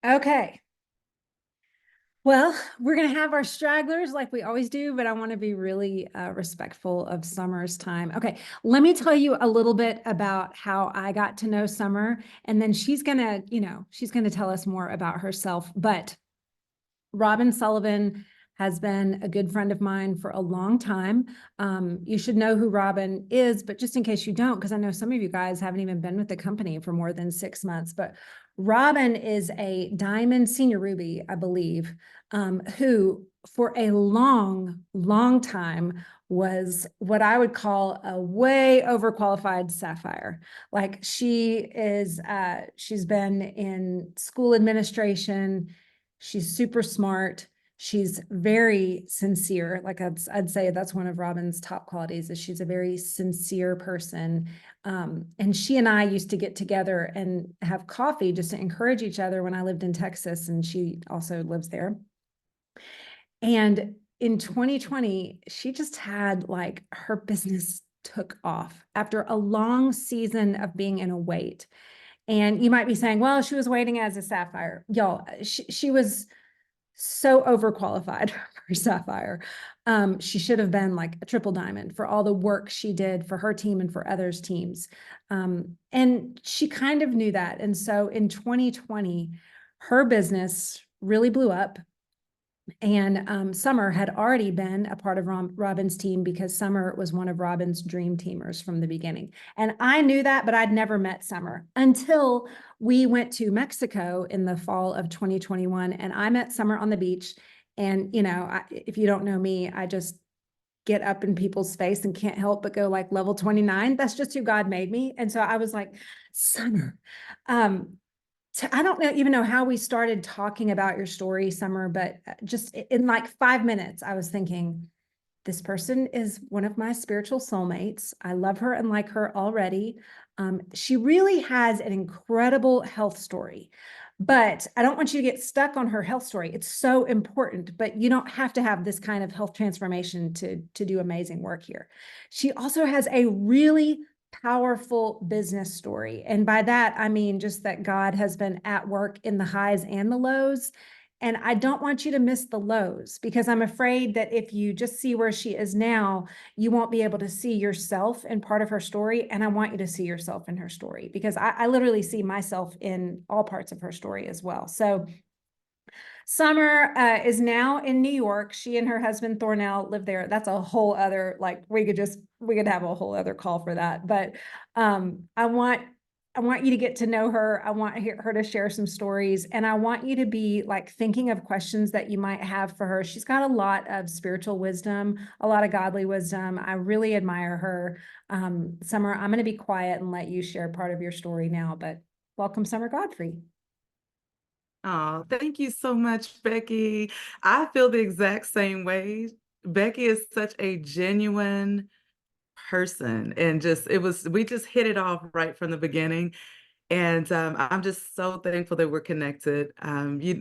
Okay. Well, we're going to have our stragglers like we always do, but I want to be really respectful of Summer's time. Okay, let me tell you a little bit about how I got to know Summer, and then she's going to tell us more about herself. But Robin Sullivan has been a good friend of mine for a long time. You should know who Robin is, but just in case you don't, because I know some of you guys haven't even been with the company for more than 6 months, but Robin is a Diamond Senior Ruby, I believe, who for a long, long time was what I would call a way overqualified sapphire. Like she's been in school administration. She's super smart. She's very sincere. Like I'd say that's one of Robin's top qualities is she's a very sincere person. And she and I used to get together and have coffee just to encourage each other when I lived in Texas, and she also lives there. And in 2020, she just had like her business took off after a long season of being in a wait. And you might be saying, well, she was waiting as a sapphire. Y'all, she was so overqualified for sapphire. She should have been like a triple diamond for all the work she did for her team and for others' teams. And she kind of knew that. And so in 2020, her business really blew up. And Summer had already been a part of Robin's team because Summer was one of Robin's dream teamers from the beginning. And I knew that, but I'd never met Summer until we went to Mexico in the fall of 2021. And I met Summer on the beach. And, if you don't know me, I just get up in people's face and can't help but go like level 29. That's just who God made me. And so I was like, Summer, I don't even know how we started talking about your story, Summer, but just in like 5 minutes, I was thinking, this person is one of my spiritual soulmates. I love her and like her already. She really has an incredible health story, but I don't want you to get stuck on her health story. It's so important, but you don't have to have this kind of health transformation to do amazing work here. She also has a really powerful business story. And by that, I mean just that God has been at work in the highs and the lows. And I don't want you to miss the lows because I'm afraid that if you just see where she is now, you won't be able to see yourself in part of her story. And I want you to see yourself in her story because I literally see myself in all parts of her story as well. So Summer is now in New York. She and her husband Thornell live there. That's a whole other, like we could have a whole other call for that. But I want you to get to know her. I want her to share some stories, and I want you to be like thinking of questions that you might have for her. She's got a lot of spiritual wisdom, a lot of godly wisdom. I really admire her. Summer, I'm going to be quiet and let you share part of your story now, but welcome, Summer Godfrey. Oh, thank you so much, Becky. I feel the exact same way. Becky is such a genuine person, and we just hit it off right from the beginning. And I'm just so thankful that we're connected.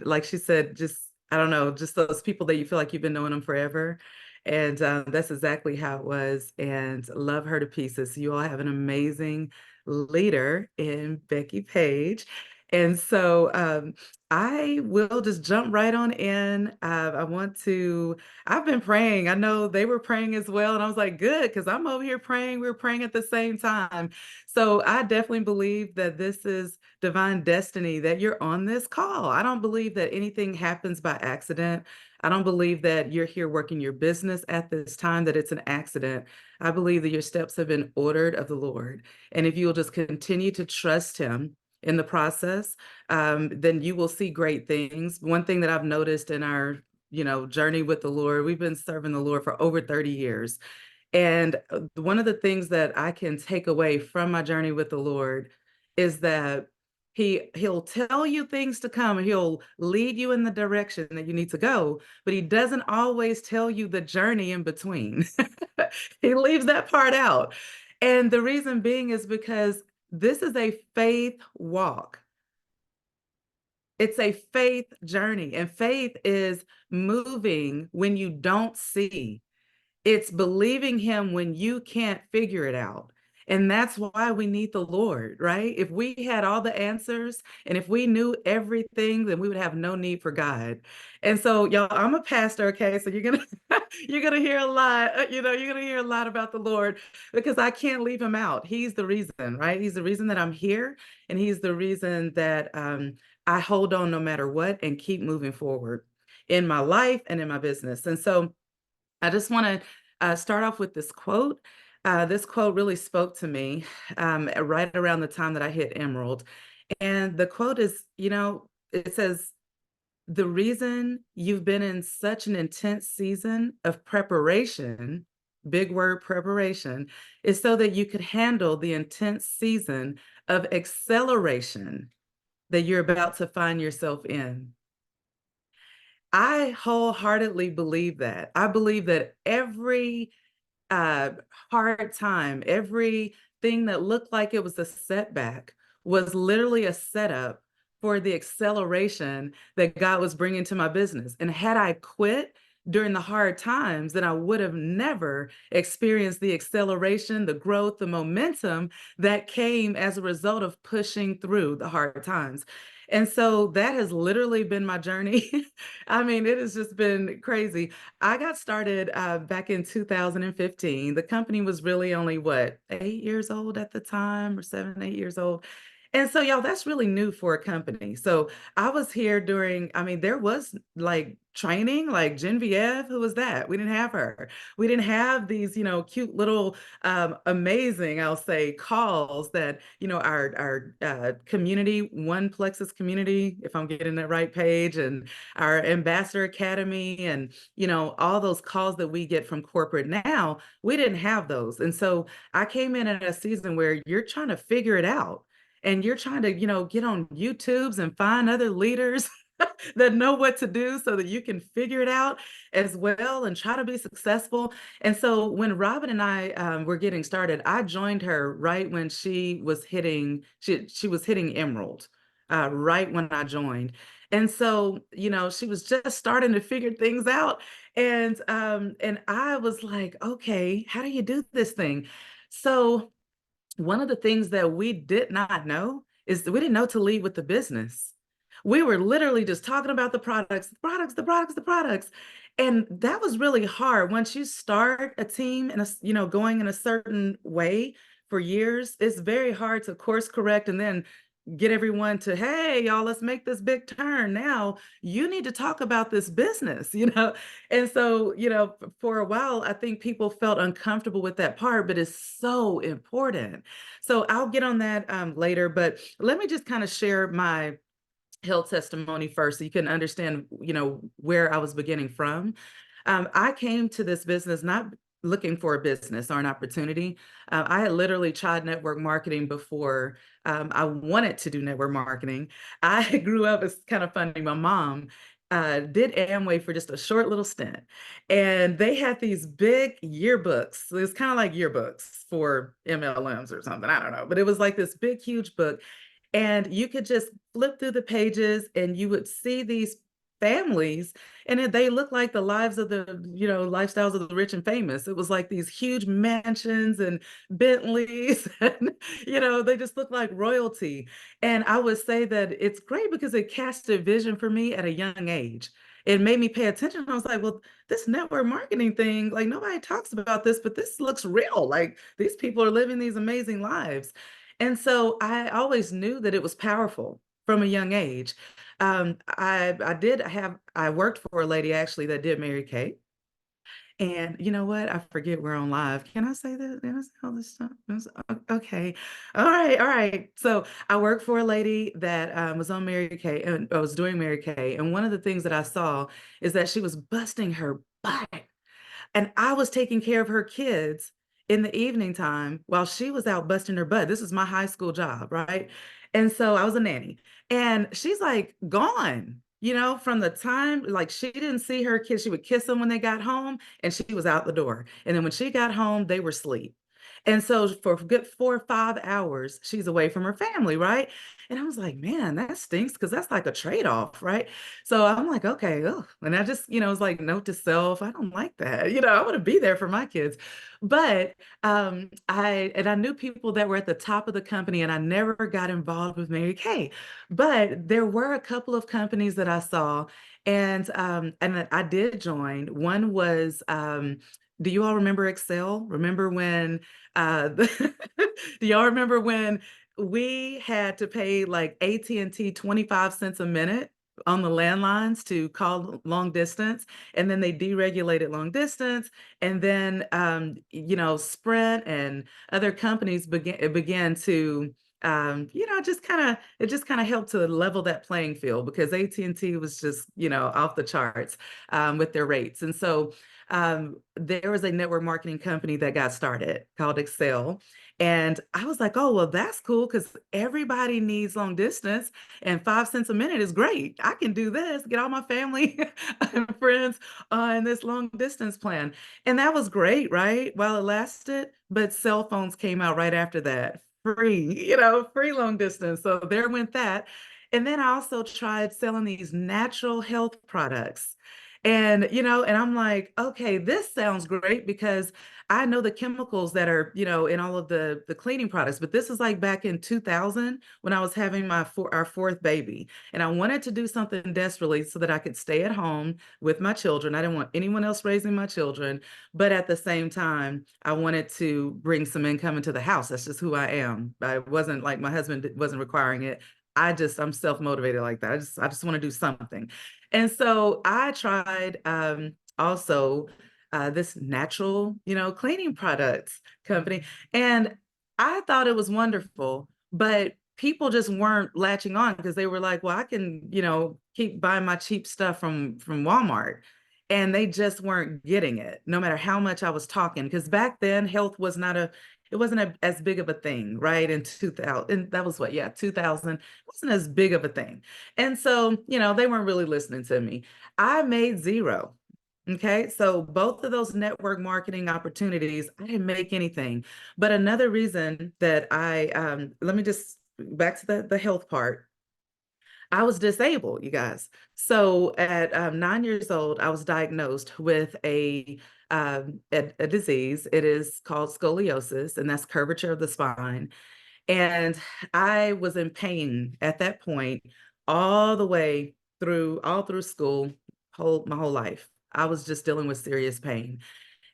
Like she said, just I don't know, just those people that you feel like you've been knowing them forever. And that's exactly how it was. And love her to pieces. You all have an amazing leader in Becky Page. And so I will just jump right on in. I've been praying. I know they were praying as well. And I was like, good, because I'm over here praying. We're praying at the same time. So I definitely believe that this is divine destiny, that you're on this call. I don't believe that anything happens by accident. I don't believe that you're here working your business at this time, that it's an accident. I believe that your steps have been ordered of the Lord. And if you'll just continue to trust Him in the process, then you will see great things. One thing that I've noticed in our journey with the Lord, we've been serving the Lord for over 30 years. And one of the things that I can take away from my journey with the Lord is that he'll tell you things to come and he'll lead you in the direction that you need to go, but he doesn't always tell you the journey in between. He leaves that part out. And the reason being is because this is a faith walk. It's a faith journey, and faith is moving when you don't see. It's believing him when you can't figure it out. And that's why we need the Lord, right? If we had all the answers and if we knew everything, then we would have no need for God. And so, y'all, I'm a pastor, okay? So you're gonna you're gonna hear a lot, you're gonna hear a lot about the Lord because I can't leave him out. He's the reason, right? He's the reason that I'm here, and he's the reason that I hold on no matter what and keep moving forward in my life and in my business. And so I just want to start off with this quote. This quote really spoke to me right around the time that I hit Emerald. And the quote is, it says, the reason you've been in such an intense season of preparation, big word preparation, is so that you could handle the intense season of acceleration that you're about to find yourself in. I wholeheartedly believe that. I believe that every uh, hard time, everything that looked like it was a setback was literally a setup for the acceleration that God was bringing to my business. And had I quit during the hard times, then I would have never experienced the acceleration, the growth, the momentum that came as a result of pushing through the hard times. And so that has literally been my journey. I mean, it has just been crazy. I got started back in 2015. The company was really only what, 8 years old at the time, or 7, 8 years old. And so, y'all, that's really new for a company. So I was here during, I mean, there was like training, like Genevieve, who was that? We didn't have her. We didn't have these, cute little, amazing, I'll say, calls that, our community, One Plexus community, if I'm getting that right page, and our Ambassador Academy, and, all those calls that we get from corporate now, we didn't have those. And so I came in at a season where you're trying to figure it out and you're trying to, get on YouTubes and find other leaders that know what to do so that you can figure it out as well and try to be successful. And so when Robin and I were getting started, I joined her right when she was hitting Emerald, right when I joined. And so, she was just starting to figure things out. And I was like, okay, how do you do this thing? So one of the things that we did not know is that we didn't know to lead with the business. We were literally just talking about the products, the products, the products, the products. And that was really hard. Once you start a team and going in a certain way for years, it's very hard to course correct and then get everyone to, hey, y'all, let's make this big turn. Now you need to talk about this business, And so, for a while, I think people felt uncomfortable with that part, but it's so important. So I'll get on that later, but let me just kind of share my health testimony first so you can understand, where I was beginning from. I came to this business not looking for a business or an opportunity. I had literally tried network marketing before I wanted to do network marketing. I grew up, it's kind of funny, my mom did Amway for just a short little stint. And they had these big yearbooks. It's kind of like yearbooks for MLMs or something. I don't know. But it was like this big, huge book. And you could just flip through the pages and you would see these families and they look like the lives of the, lifestyles of the rich and famous. It was like these huge mansions and Bentleys and, they just look like royalty. And I would say that it's great because it cast a vision for me at a young age. It made me pay attention. I was like, well, this network marketing thing, like nobody talks about this, but this looks real. Like these people are living these amazing lives. And so I always knew that it was powerful from a young age. I worked for a lady actually that did Mary Kay. And you know what? I forget we're on live. Can I say that? Can I say all this stuff? Okay. All right. All right. So I worked for a lady that was on Mary Kay and I was doing Mary Kay. And one of the things that I saw is that she was busting her butt and I was taking care of her kids in the evening time while she was out busting her butt. This is my high school job, right? And so I was a nanny. And she's like gone, from the time like she didn't see her kids. She would kiss them when they got home and she was out the door. And then when she got home, they were asleep. And so for a good 4 or 5 hours, she's away from her family, right? And I was like, man, that stinks because that's like a trade-off, right? So I'm like, okay, ugh. And I just, was like, note to self, I don't like that. I want to be there for my kids. But I knew people that were at the top of the company, and I never got involved with Mary Kay. But there were a couple of companies that I saw, and I did join. One was do you all remember Excel? Remember when do y'all remember when we had to pay like AT&T 25 cents a minute on the landlines to call long distance, and then they deregulated long distance, and then Sprint and other companies began to it just kind of helped to level that playing field because AT&T was just off the charts with their rates. And so there was a network marketing company that got started called Excel. And I was like, oh, well, that's cool because everybody needs long distance and 5 cents a minute is great. I can do this, get all my family and friends on this long distance plan. And that was great, right? While it lasted, but cell phones came out right after that. Free, free long distance. So there went that. And then I also tried selling these natural health products. And I'm like, okay, this sounds great because I know the chemicals that are, in all of the cleaning products, but this is like back in 2000 when I was having our fourth baby. And I wanted to do something desperately so that I could stay at home with my children. I didn't want anyone else raising my children, but at the same time, I wanted to bring some income into the house. That's just who I am. I wasn't like my husband wasn't requiring it. I'm self-motivated like that. I just want to do something. And so I tried also this natural, cleaning products company. And I thought it was wonderful, but people just weren't latching on because they were like, well, I can, keep buying my cheap stuff from Walmart. And they just weren't getting it, no matter how much I was talking. Because back then, health was not it wasn't as big of a thing, right? In 2000, and that was what, yeah, 2000, it wasn't as big of a thing. And so, they weren't really listening to me. I made zero. Okay, so both of those network marketing opportunities, I didn't make anything. But another reason that let me just back to the health part. I was disabled, you guys. So at 9 years old, I was diagnosed with a disease. It is called scoliosis, and that's curvature of the spine. And I was in pain at that point all the way all through school, my whole life. I was just dealing with serious pain.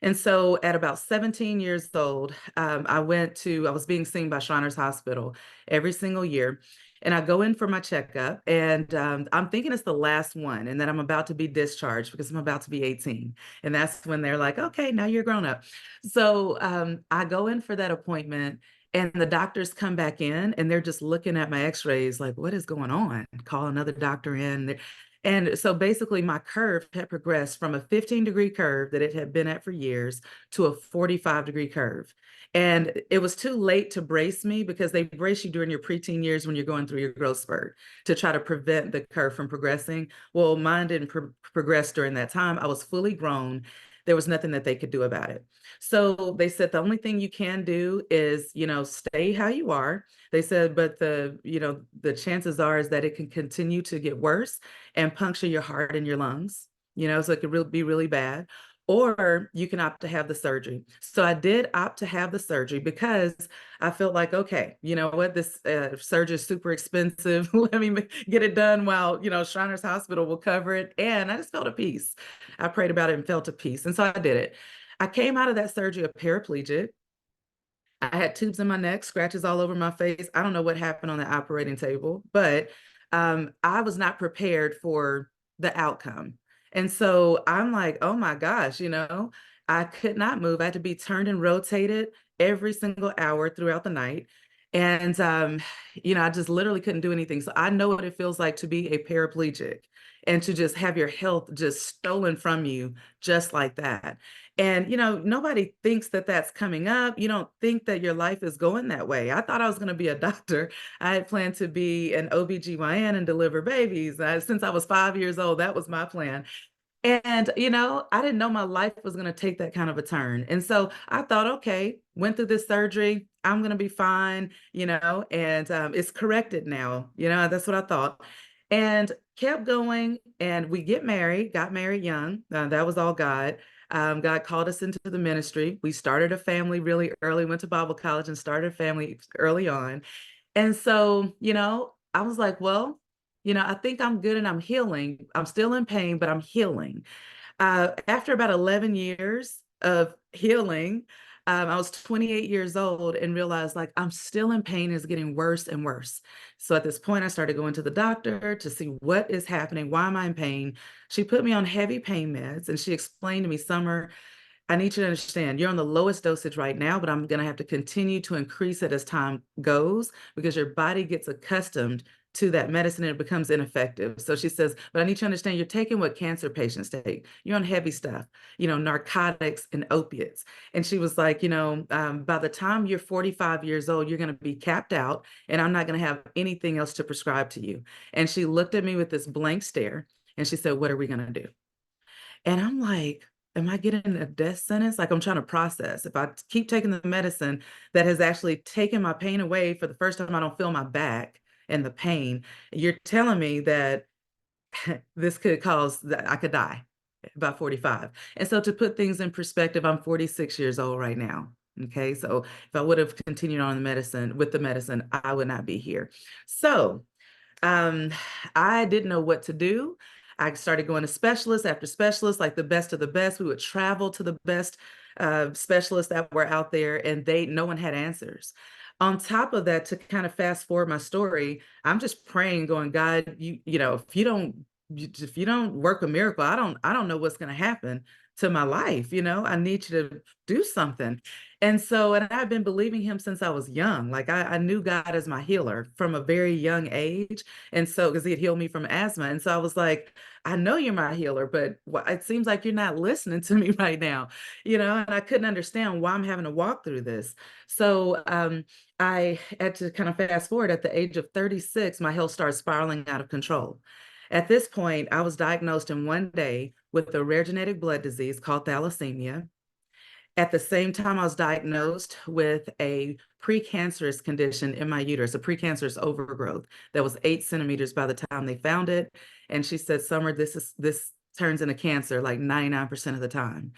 And so at about 17 years old, I was being seen by Shriners Hospital every single year. And I go in for my checkup, and I'm thinking it's the last one, and that I'm about to be discharged because I'm about to be 18. And that's when they're like, okay, now you're grown up. So I go in for that appointment, and the doctors come back in, and they're just looking at my x-rays like, what is going on? Call another doctor in. And so basically my curve had progressed from a 15-degree curve that it had been at for years to a 45-degree curve. And it was too late to brace me because they brace you during your preteen years when you're going through your growth spurt to try to prevent the curve from progressing. Well, mine didn't progress during that time. I was fully grown. There was nothing that they could do about it. So they said the only thing you can do is, stay how you are. They said, but the chances are is that it can continue to get worse and puncture your heart and your lungs, so it could be really bad. Or you can opt to have the surgery. So I did opt to have the surgery because I felt like, okay, you know what, this surgery is super expensive. Let me get it done while, Shriners Hospital will cover it. And I just felt at peace. I prayed about it and felt at peace. And so I did it. I came out of that surgery a paraplegic. I had tubes in my neck, scratches all over my face. I don't know what happened on the operating table, but I was not prepared for the outcome. And so I'm like, oh my gosh, I could not move. I had to be turned and rotated every single hour throughout the night. And, I just literally couldn't do anything. So I know what it feels like to be a paraplegic and to just have your health just stolen from you just like that. And, nobody thinks that that's coming up. You don't think that your life is going that way. I thought I was going to be a doctor. I had planned to be an OBGYN and deliver babies. Since I was 5 years old, that was my plan. And, I didn't know my life was going to take that kind of a turn. And so I thought, okay, went through this surgery. I'm going to be fine, and it's corrected now. That's what I thought. And kept going. And we got married young. That was all God. God called us into the ministry. We started a family really early, went to Bible college and started a family early on. And so, I was like, well, I think I'm good and I'm healing. I'm still in pain, but I'm healing. After about 11 years of healing, I was 28 years old and realized like I'm still in pain. It's getting worse and worse. So at this point, I started going to the doctor to see what is happening. Why am I in pain? She put me on heavy pain meds and she explained to me, Summer, I need you to understand you're on the lowest dosage right now, but I'm going to have to continue to increase it as time goes because your body gets accustomed to that medicine and it becomes ineffective. So she says, but I need you to understand you're taking what cancer patients take. You're on heavy stuff, narcotics and opiates. And she was like, by the time you're 45 years old, you're going to be capped out and I'm not going to have anything else to prescribe to you. And she looked at me with this blank stare and she said, what are we going to do? And I'm like, am I getting a death sentence? Like I'm trying to process. If I keep taking the medicine that has actually taken my pain away for the first time, I don't feel my back and the pain. You're telling me that this could cause that I could die by 45. And so to put things in perspective, I'm 46 years old right now. Okay. So if I would have continued on with the medicine, I would not be here. So um, I didn't know what to do. I started going to specialists after specialists, like the best of the best. We would travel to the best specialists that were out there, and no one had answers. On top of that, to kind of fast forward my story, I'm just praying, going, God, if you don't work a miracle, I don't know what's going to happen to my life. I need you to do something. And I've been believing him since I was young. Like I knew God as my healer from a very young age. And so, because he had healed me from asthma. And so I was like, I know you're my healer, but it seems like you're not listening to me right now, and I couldn't understand why I'm having to walk through this. So I had to kind of fast forward at the age of 36, my health started spiraling out of control. At this point, I was diagnosed in one day with a rare genetic blood disease called thalassemia. At the same time, I was diagnosed with a precancerous condition in my uterus, a precancerous overgrowth that was 8 centimeters by the time they found it. And she said, Summer, this turns into cancer like 99% of the time.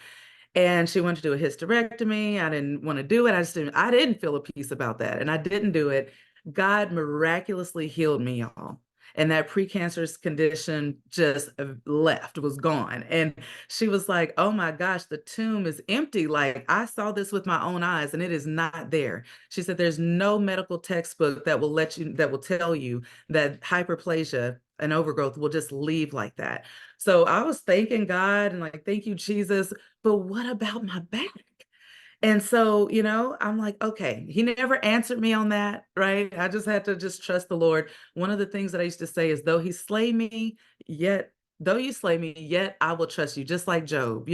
And she wanted to do a hysterectomy. I didn't want to do it. I didn't feel a peace about that. And I didn't do it. God miraculously healed me, y'all. And that precancerous condition just was gone. And she was like, oh my gosh, the tomb is empty. Like I saw this with my own eyes and it is not there. She said, there's no medical textbook that will tell you that hyperplasia and overgrowth will just leave like that. So I was thanking God and like, thank you, Jesus. But what about my back? And so, I'm like, okay, he never answered me on that, right? I just had to just trust the Lord. One of the things that I used to say is, though you slay me, yet I will trust you, just like Job,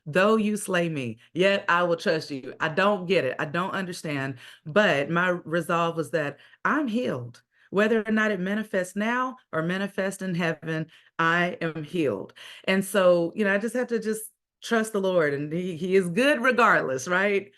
though you slay me, yet I will trust you. I don't get it. I don't understand. But my resolve was that I'm healed. Whether or not it manifests now or manifests in heaven, I am healed. And so, I just have to just trust the Lord, and he is good regardless, right?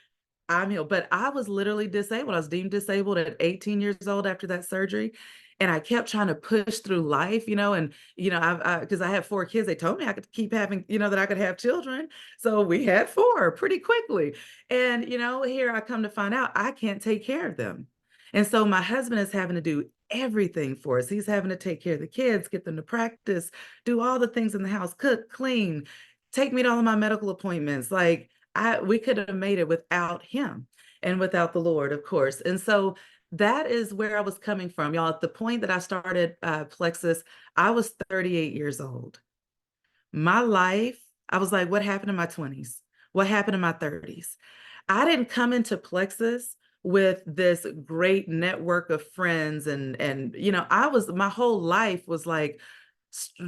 I'm healed. But I was literally disabled. I was deemed disabled at 18 years old after that surgery. And I kept trying to push through life, because I have 4 kids. They told me I could keep having, that I could have children. So we had 4 pretty quickly. And, here I come to find out I can't take care of them. And so my husband is having to do everything for us. He's having to take care of the kids, get them to practice, do all the things in the house, cook, clean, take me to all of my medical appointments. Like we could have made it without him and without the Lord, of course. And so that is where I was coming from, y'all. At the point that I started Plexus, I was 38 years old. My life, I was like, what happened in my 20s? What happened in my 30s? I didn't come into Plexus with this great network of friends and my whole life was like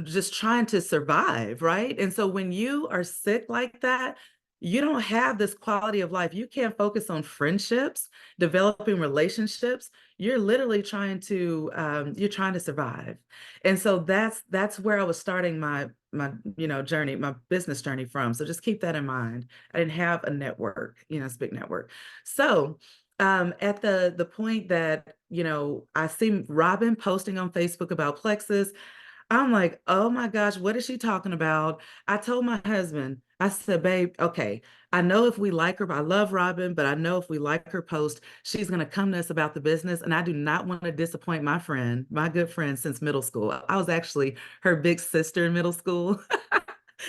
just trying to survive, right? And so when you are sick like that, you don't have this quality of life. You can't focus on friendships, developing relationships. you're literally you're trying to survive. And so that's where I was starting my journey, my business journey from. So just keep that in mind. I didn't have a network, it's a big network. So at the point that, I see Robin posting on Facebook about Plexus, I'm like, oh my gosh, what is she talking about? I told my husband, I said, babe, okay, I know if we like her, I love Robin, but I know if we like her post, she's going to come to us about the business. And I do not want to disappoint my friend, my good friend since middle school. I was actually her big sister in middle school.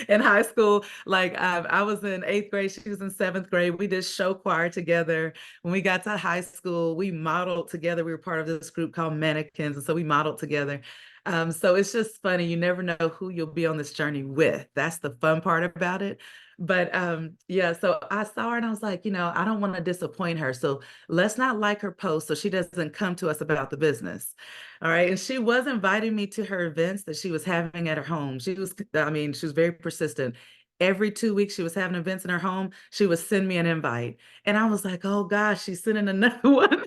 In high school, like I was in 8th grade, she was in 7th grade. We did show choir together. When we got to high school, we modeled together. We were part of this group called Mannequins, and so we modeled together. So it's just funny. You never know who you'll be on this journey with. That's the fun part about it. But yeah, so I saw her and I was like, I don't want to disappoint her. So let's not like her post so she doesn't come to us about the business. All right. And she was inviting me to her events that she was having at her home. She was very persistent. Every 2 weeks, she was having events in her home. She would send me an invite. And I was like, oh gosh, she's sending another one.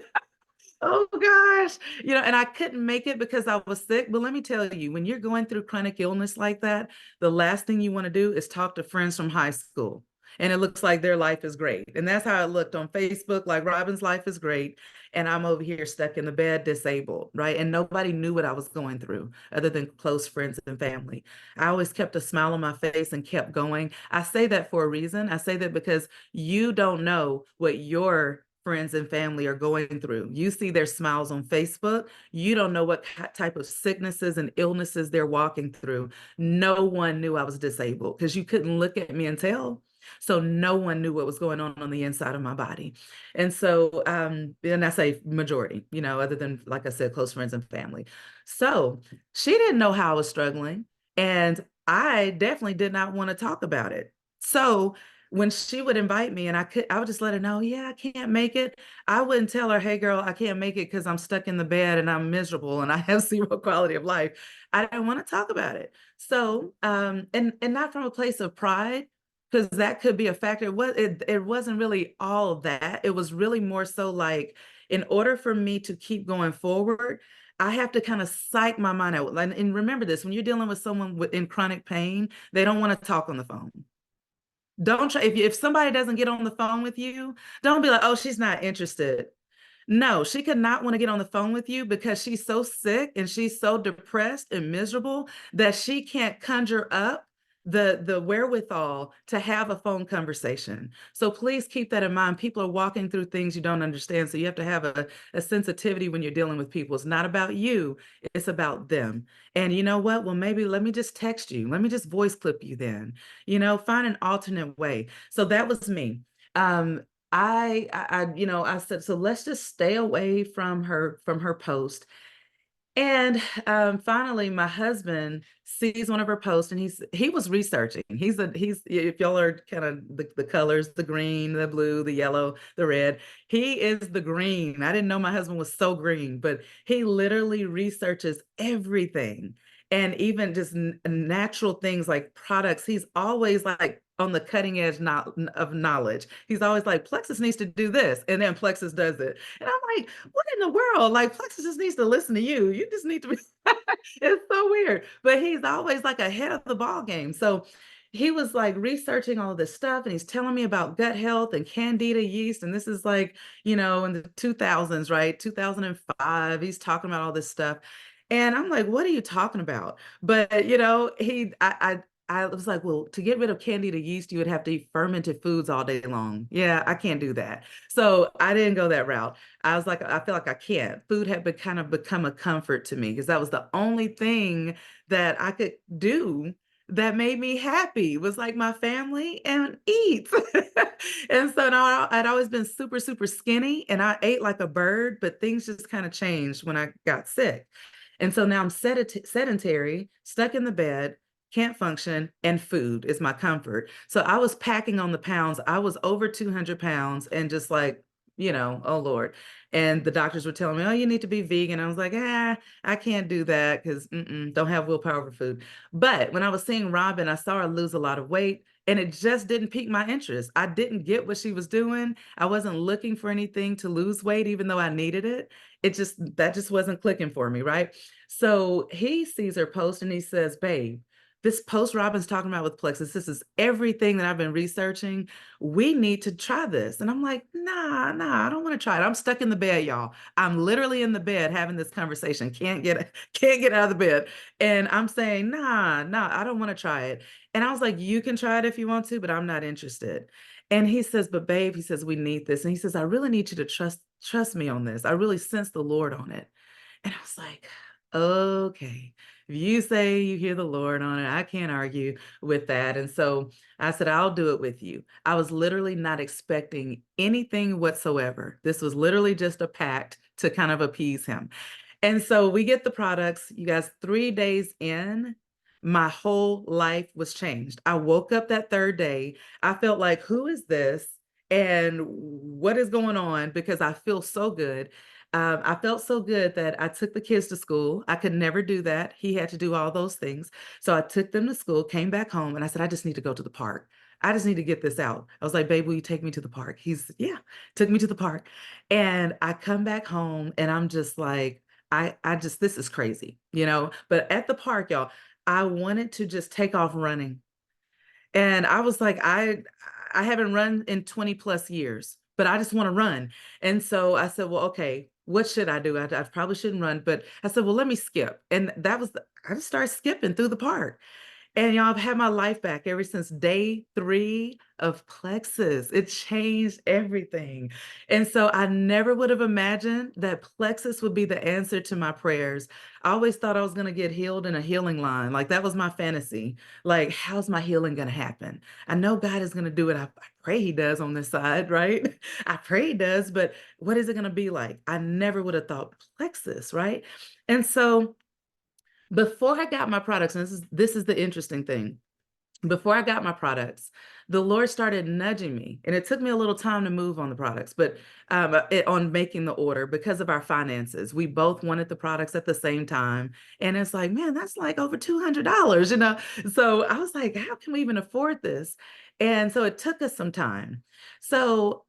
Oh gosh, and I couldn't make it because I was sick. But let me tell you, when you're going through chronic illness like that, the last thing you want to do is talk to friends from high school. And it looks like their life is great. And that's how it looked on Facebook, like Robin's life is great. And I'm over here stuck in the bed, disabled, right? And nobody knew what I was going through other than close friends and family. I always kept a smile on my face and kept going. I say that for a reason. I say that because you don't know what your friends and family are going through. You see their smiles on Facebook. You don't know what type of sicknesses and illnesses they're walking through. No one knew I was disabled because you couldn't look at me and tell. So no one knew what was going on the inside of my body. And so, and I say majority, other than, like I said, close friends and family. So she didn't know how I was struggling. And I definitely did not want to talk about it. So when she would invite me and I would just let her know, yeah, I can't make it. I wouldn't tell her, hey girl, I can't make it because I'm stuck in the bed and I'm miserable and I have zero quality of life. I didn't want to talk about it. So, and not from a place of pride, because that could be a factor. It wasn't really all of that. It was really more so like, in order for me to keep going forward, I have to kind of psych my mind out. And remember this, when you're dealing with someone in chronic pain, they don't want to talk on the phone. Don't try if somebody doesn't get on the phone with you, don't be like, oh, she's not interested. No, she could not want to get on the phone with you because she's so sick and she's so depressed and miserable that she can't conjure up the wherewithal to have a phone conversation. So please keep that in mind. People are walking through things you don't understand. So you have to have a sensitivity when you're dealing with people. It's not about you, it's about them. And you know what? Well, maybe let me just text you. Let me just voice clip you then. Find an alternate way. So that was me. I said, so let's just stay away from her post. And finally, my husband sees one of her posts, and he was researching. He's if y'all are kind of the colors, the green, the blue, the yellow, the red. He is the green. I didn't know my husband was so green, but he literally researches everything, and even just natural things like products. He's always like on the cutting edge of knowledge. He's always like, Plexus needs to do this, and then Plexus does it. And I'm like, what in the world? Like, Plexus just needs to listen to you. You just need to be. It's so weird. But he's always like ahead of the ball game. So he was like researching all this stuff, and he's telling me about gut health and candida yeast. And this is like, in the 2000s, right? 2005. He's talking about all this stuff. And I'm like, what are you talking about? But I was like, well, to get rid of candida yeast, you would have to eat fermented foods all day long. Yeah, I can't do that. So I didn't go that route. I was like, I feel like I can't. Food had kind of become a comfort to me because that was the only thing that I could do that made me happy, was like my family and eat. And so now I'd always been super, super skinny and I ate like a bird, but things just kind of changed when I got sick. And so now I'm sedentary, stuck in the bed, can't function, and food is my comfort. So I was packing on the pounds. I was over 200 pounds and just like, oh Lord. And the doctors were telling me, oh, you need to be vegan. I was like, I can't do that because don't have willpower for food. But when I was seeing Robin, I saw her lose a lot of weight And it just didn't pique my interest. I didn't get what she was doing. I wasn't looking for anything to lose weight, even though I needed it. That just wasn't clicking for me, right? So he sees her post and he says, babe, this post Robin's talking about with Plexus, this is everything that I've been researching. We need to try this. And I'm like, nah, I don't want to try it. I'm stuck in the bed, y'all. I'm literally in the bed having this conversation. Can't get out of the bed. And I'm saying, nah, I don't want to try it. And I was like, you can try it if you want to, but I'm not interested. And he says, but babe, he says, we need this. And he says, I really need you to trust me on this. I really sense the Lord on it. And I was like, okay, if you say you hear the Lord on it, I can't argue with that. And so I said, I'll do it with you. I was literally not expecting anything whatsoever. This was literally just a pact to kind of appease him. And so we get the products. You guys, 3 days in, my whole life was changed. I woke up that third day. I felt like, who is this? And what is going on? Because I feel so good. I felt so good that I took the kids to school. I could never do that. He had to do all those things. So I took them to school, came back home, and I said, I just need to go to the park. I just need to get this out. I was like, babe, will you take me to the park? Yeah, took me to the park. And I come back home and I'm just like, this is crazy, you know? But at the park, y'all, I wanted to just take off running. And I was like, I haven't run in 20 plus years, but I just want to run. And so I said, well, okay, what should I do? I probably shouldn't run, but I said, well, let me skip. And I just started skipping through the park. And y'all, I've had my life back ever since day 3 of Plexus. It changed everything. And so I never would have imagined that Plexus would be the answer to my prayers. I always thought I was going to get healed in a healing line. Like that was my fantasy. Like, how's my healing going to happen? I know God is going to do it. I pray he does on this side, right? I pray he does, but what is it going to be like? I never would have thought Plexus, right? And so before I got my products, and this is the interesting thing. Before I got my products, the Lord started nudging me, and it took me a little time to move on the products, but on making the order because of our finances. We both wanted the products at the same time, and it's like, man, that's like over $200, you know. So I was like, how can we even afford this? And so it took us some time. So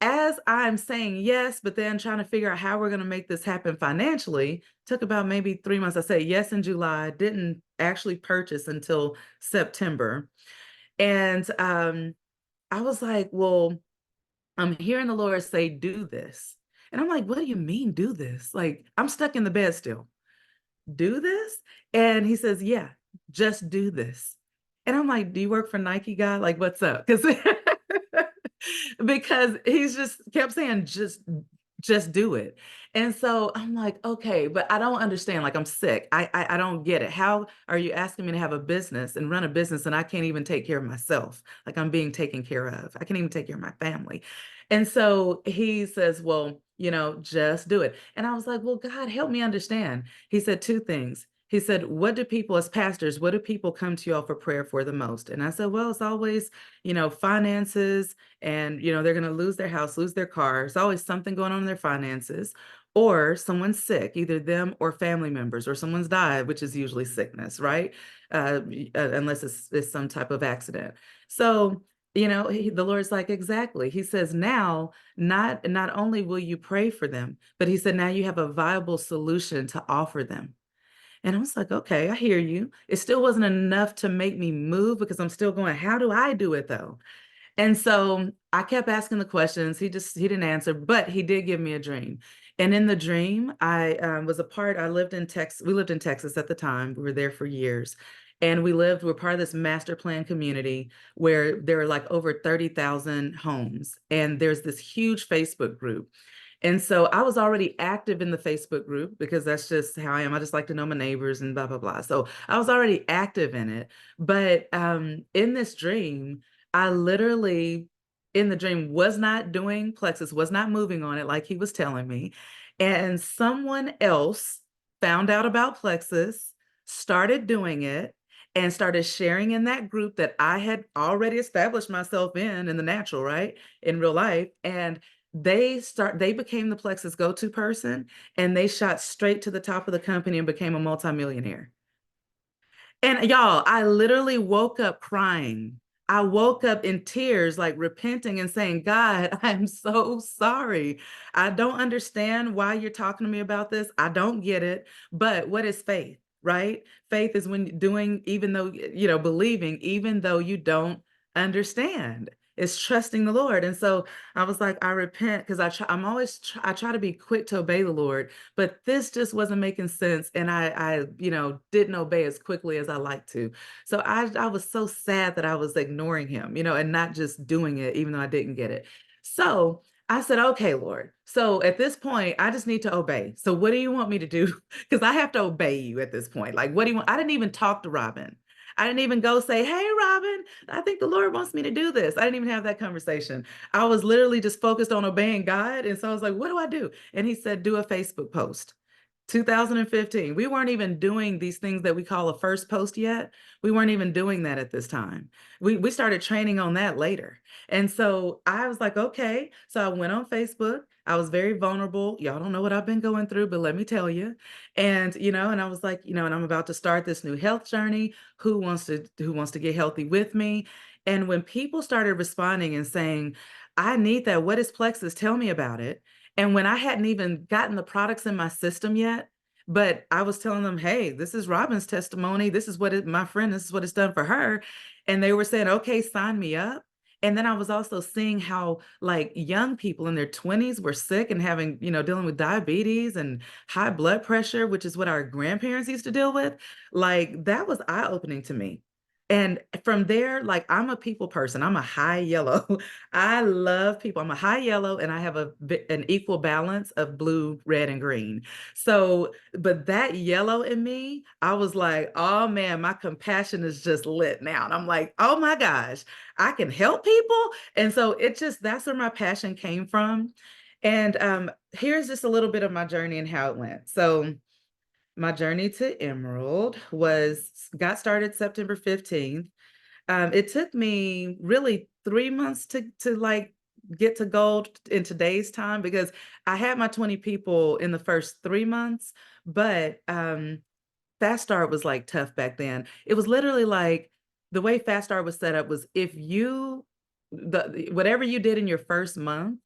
as I'm saying yes, but then trying to figure out how we're going to make this happen financially, took about maybe 3 months. I said yes in July, didn't actually purchase until September. And I was like, well, I'm hearing the Lord say, do this. And I'm like, what do you mean, do this? Like, I'm stuck in the bed still. Do this? And he says, yeah, just do this. And I'm like, do you work for Nike, God? Like, what's up? Because because he's just kept saying, just do it. And so I'm like, okay, but I don't understand. Like, I'm sick. I don't get it. How are you asking me to have a business and run a business and I can't even take care of myself? Like, I'm being taken care of. I can't even take care of my family. And so he says, well, you know, just do it. And I was like, well, God, help me understand. He said 2 things. He said, what do people, as pastors, what do people come to you all for prayer for the most? And I said, well, it's always, you know, finances, and, you know, they're going to lose their house, lose their car. There's always something going on in their finances, or someone's sick, either them or family members, or someone's died, which is usually sickness, right? Unless it's some type of accident. So, you know, the Lord's like, exactly. He says, now, not only will you pray for them, but he said, now you have a viable solution to offer them. And I was like, okay, I hear you. It still wasn't enough to make me move because I'm still going, how do I do it though? And so I kept asking the questions. He didn't answer, but he did give me a dream. And in the dream, I lived in Texas. We lived in Texas at the time. We were there for years. And we're part of this master plan community where there are like over 30,000 homes. And there's this huge Facebook group. And so I was already active in the Facebook group because that's just how I am. I just like to know my neighbors and blah, blah, blah. So I was already active in it. But in this dream, I literally, in the dream, was not doing Plexus, was not moving on it like he was telling me. And someone else found out about Plexus, started doing it, and started sharing in that group that I had already established myself in the natural, right? In real life. And they became the Plexus go-to person, and they shot straight to the top of the company and became a multimillionaire. And y'all, I literally woke up crying. I woke up in tears, like repenting and saying, God, I'm so sorry. I don't understand why you're talking to me about this. I don't get it. But what is faith, right? Faith is when doing, even though, believing, even though you don't understand. It's trusting the Lord. And so I was like, I repent because I try to be quick to obey the Lord, but this just wasn't making sense. And I didn't obey as quickly as I like to. So I was so sad that I was ignoring him, and not just doing it, even though I didn't get it. So I said, okay, Lord. So at this point, I just need to obey. So what do you want me to do? Because I have to obey you at this point. Like, what do you want? I didn't even talk to Robin. I didn't even go say, hey, Robin, I think the Lord wants me to do this. I didn't even have that conversation. I was literally just focused on obeying God. And so I was like, what do I do? And he said, do a Facebook post. 2015. We weren't even doing these things that we call a first post yet. We weren't even doing that at this time. We started training on that later. And so I was like, okay. So I went on Facebook. I was very vulnerable. Y'all don't know what I've been going through, but let me tell you. And I was like, and I'm about to start this new health journey. Who wants to get healthy with me? And when people started responding and saying, I need that. What is Plexus? Tell me about it. And when I hadn't even gotten the products in my system yet, but I was telling them, hey, this is Robin's testimony. This is my friend, this is what it's done for her. And they were saying, okay, sign me up. And then I was also seeing how like young people in their 20s were sick and having, dealing with diabetes and high blood pressure, which is what our grandparents used to deal with. Like that was eye-opening to me. And from there, like I'm a people person. I'm a high yellow. I love people. I'm a high yellow and I have an equal balance of blue, red, and green. So, but that yellow in me, I was like, oh man, my compassion is just lit now. And I'm like, oh my gosh, I can help people. And so that's where my passion came from. And here's just a little bit of my journey and how it went. So my journey to Emerald got started September 15th. It took me really 3 months to like get to gold in today's time because I had my 20 people in the first 3 months, but Fast Start was like tough back then. It was literally like the way Fast Start was set up was if whatever you did in your first month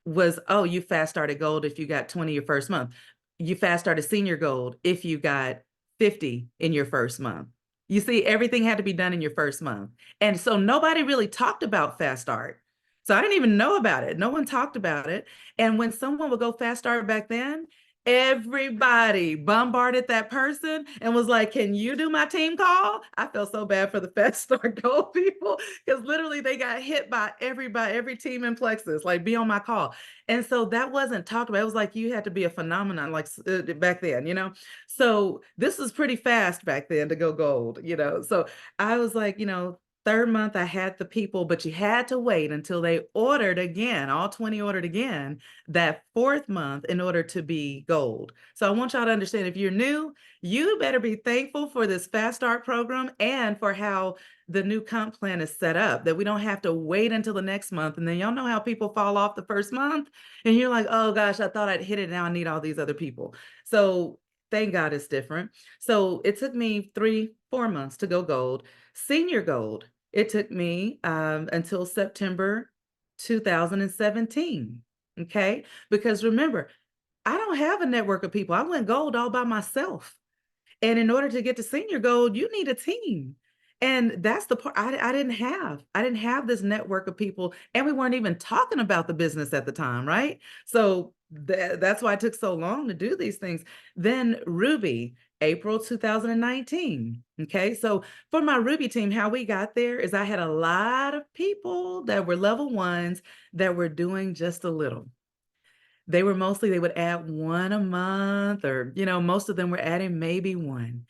was, oh, you fast started gold if you got 20 your first month. You fast started senior gold if you got 50 in your first month. You see, everything had to be done in your first month. And so nobody really talked about fast start. So I didn't even know about it. No one talked about it. And when someone would go fast start back then, everybody bombarded that person and was like, can you do my team call? I felt so bad for the fast start gold people because literally they got hit by every team in Plexus, like be on my call. And so that wasn't talked about. It was like you had to be a phenomenon like back then. So this was pretty fast back then to go gold. So I was like, third month I had the people, but you had to wait until they ordered again, all 20 ordered again, that fourth month in order to be gold. So I want y'all to understand if you're new, you better be thankful for this Fast Start program and for how the new comp plan is set up, that we don't have to wait until the next month. And then y'all know how people fall off the first month and you're like, oh gosh, I thought I'd hit it. Now I need all these other people. So thank God it's different. So it took me 3-4 months to go gold. Senior gold, it took me until September 2017. Okay. Because remember, I don't have a network of people. I went gold all by myself. And in order to get to senior gold, you need a team. And that's the part I didn't have. I didn't have this network of people. And we weren't even talking about the business at the time, right? So that's why it took so long to do these things. Then Ruby, April 2019. Okay. So for my Ruby team, how we got there is I had a lot of people that were level ones that were doing just a little. They would add one a month, or, most of them were adding maybe one.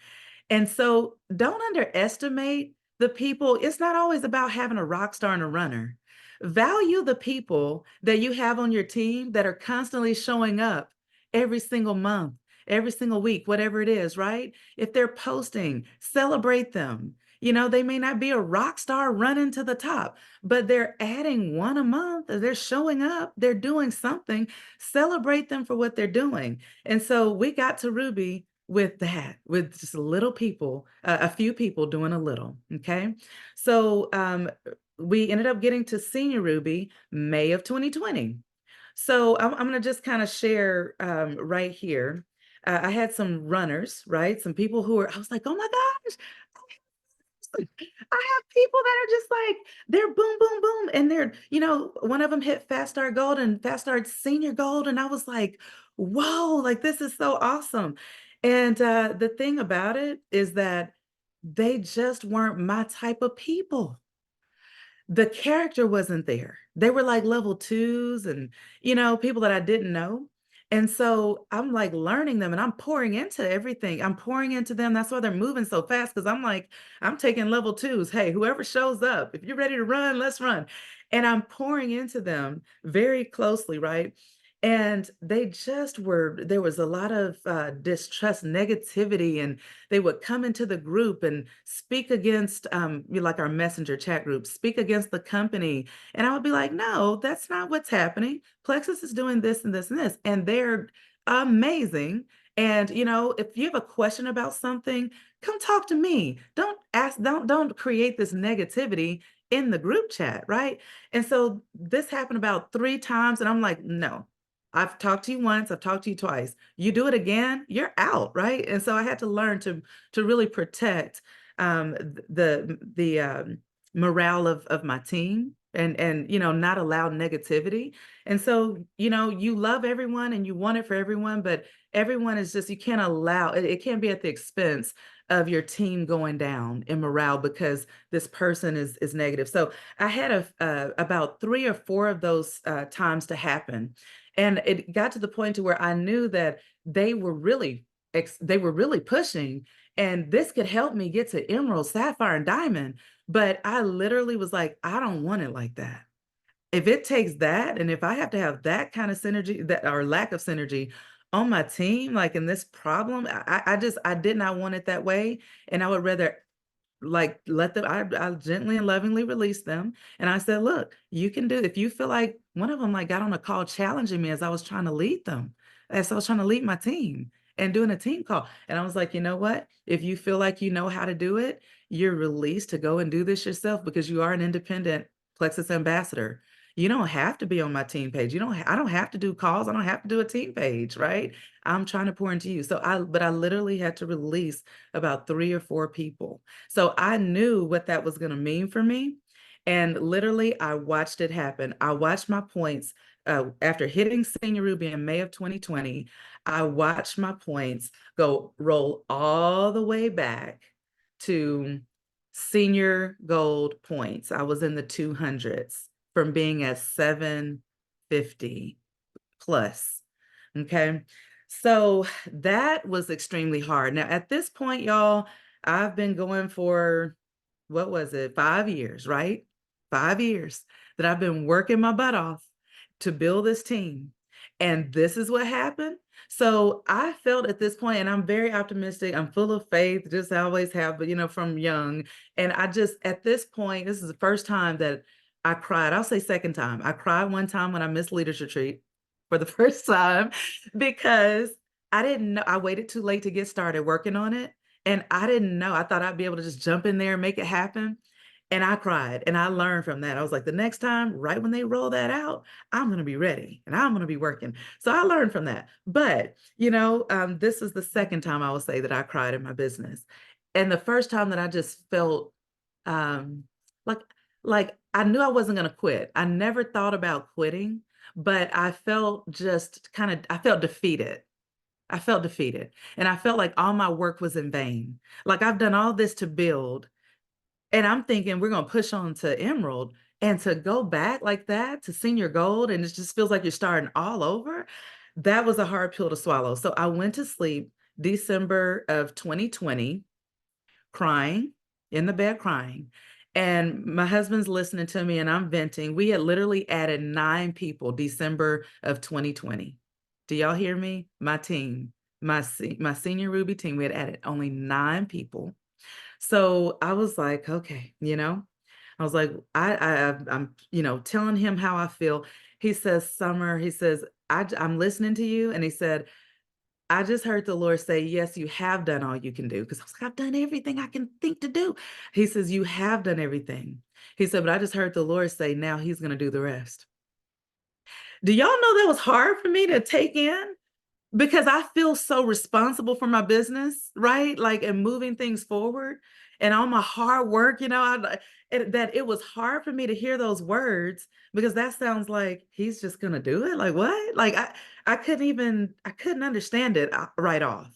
And so don't underestimate the people. It's not always about having a rock star and a runner. Value the people that you have on your team that are constantly showing up every single month, every single week, whatever it is, right? If they're posting, celebrate them. They may not be a rock star running to the top, but they're adding one a month, they're showing up, they're doing something. Celebrate them for what they're doing. And so we got to Ruby with that, with just little people, a few people doing a little. Okay. So we ended up getting to Senior Ruby May of 2020. So I'm going to just kind of share right here. I had some runners, right? Some people who were, I was like, oh my gosh, I have people that are just like, they're boom, boom, boom. And they're, one of them hit Fast Start Gold and Fast Start Senior Gold. And I was like, whoa, like this is so awesome. And the thing about it is that they just weren't my type of people. The character wasn't there. They were like level twos and, people that I didn't know. And so I'm like learning them and I'm pouring into everything. I'm pouring into them. That's why they're moving so fast because I'm like, I'm taking level twos. Hey, whoever shows up, if you're ready to run, let's run. And I'm pouring into them very closely, right? And they just were, there was a lot of distrust, negativity, and they would come into the group and speak against, like our messenger chat group, speak against the company. And I would be like, no, that's not what's happening. Plexus is doing this and this and this, and they're amazing. And if you have a question about something, come talk to me. Don't ask, don't create this negativity in the group chat, right? And so this happened about 3 times, and I'm like, no. I've talked to you once, I've talked to you twice. You do it again, you're out, right? And so I had to learn to really protect the morale of my team and not allow negativity. And so you love everyone and you want it for everyone, but everyone is just, you can't allow it, it can't be at the expense of your team going down in morale because this person is negative. So I had about 3 or 4 of those times to happen, and it got to the point to where I knew that they were really pushing, and this could help me get to Emerald, Sapphire, and Diamond. But I literally was like, I don't want it like that. If it takes that, and if I have to have that kind of synergy, that or lack of synergy on my team, like in this problem, I did not want it that way. And I would rather like let them, I gently and lovingly released them. And I said, look, you can do, if you feel like, one of them like got on a call challenging me as I was trying to lead them, as I was trying to lead my team and doing a team call. And I was like, you know what? If you feel like you know how to do it, you're released to go and do this yourself because you are an independent Plexus ambassador. You don't have to be on my team page. I don't have to do calls. I don't have to do a team page, right? I'm trying to pour into you. But I literally had to release about 3 or 4 people. So I knew what that was going to mean for me. And literally, I watched it happen. I watched my points after hitting Senior Ruby in May of 2020. I watched my points roll all the way back to Senior Gold points. I was in the 200s from being at 750 plus. Okay. So that was extremely hard. Now, at this point, y'all, I've been going for, what was it, 5 years, right? 5 years that I've been working my butt off to build this team. And this is what happened. So I felt at this point, and I'm very optimistic, I'm full of faith, just always have, but from young. And I just, at this point, this is the first time that I cried. I'll say second time. I cried one time when I missed Leadership Retreat for the first time because I didn't know, I waited too late to get started working on it. And I didn't know, I thought I'd be able to just jump in there and make it happen. And I cried and I learned from that. I was like, the next time, right when they roll that out, I'm going to be ready and I'm going to be working. So I learned from that. But, this is the second time I will say that I cried in my business. And the first time that I just felt um, like, like I knew I wasn't going to quit. I never thought about quitting, but I felt just I felt defeated. I felt defeated. And I felt like all my work was in vain. Like I've done all this to build, and I'm thinking we're going to push on to Emerald, and to go back like that to Senior Gold. And it just feels like you're starting all over. That was a hard pill to swallow. So I went to sleep December of 2020, crying in the bed, crying. And my husband's listening to me and I'm venting. We had literally added 9 people December of 2020. Do y'all hear me? My team, my Senior Ruby team, we had added only 9 people. So I was like, okay, I was like, I'm, telling him how I feel. He says, Summer, he says, I'm listening to you. And he said, I just heard the Lord say, yes, you have done all you can do. Because I was like, I've done everything I can think to do. He says, you have done everything. He said, but I just heard the Lord say, now he's going to do the rest. Do y'all know that was hard for me to take in? Because I feel so responsible for my business, right? Like, and moving things forward and all my hard work, that it was hard for me to hear those words because that sounds like he's just gonna do it. Like what? Like I couldn't understand it right off.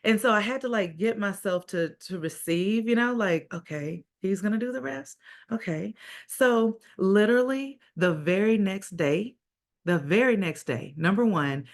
And so I had to like get myself to receive, like, okay, he's gonna do the rest. Okay. So literally the very next day, number one,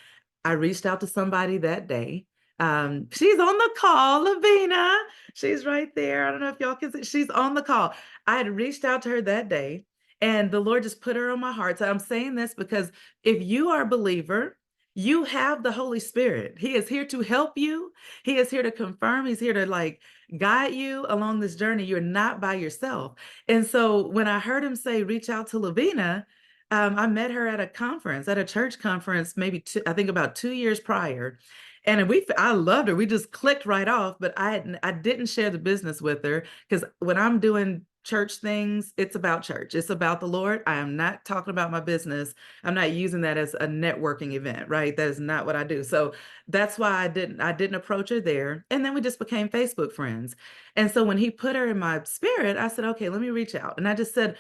I reached out to somebody that day. She's on the call, Lavina. She's right there. I don't know if y'all can see. She's on the call. I had reached out to her that day, and the Lord just put her on my heart. So I'm saying this because if you are a believer, you have the Holy Spirit. He is here to help you. He is here to confirm. He's here to like guide you along this journey. You're not by yourself. And so when I heard him say, reach out to Lavina, I met her at a conference, at a church conference, maybe I think about 2 years prior. And I loved her. We just clicked right off, but I didn't share the business with her because when I'm doing church things, it's about church. It's about the Lord. I am not talking about my business. I'm not using that as a networking event, right? That is not what I do. So that's why I didn't approach her there. And then we just became Facebook friends. And so when he put her in my spirit, I said, okay, let me reach out. And I just said,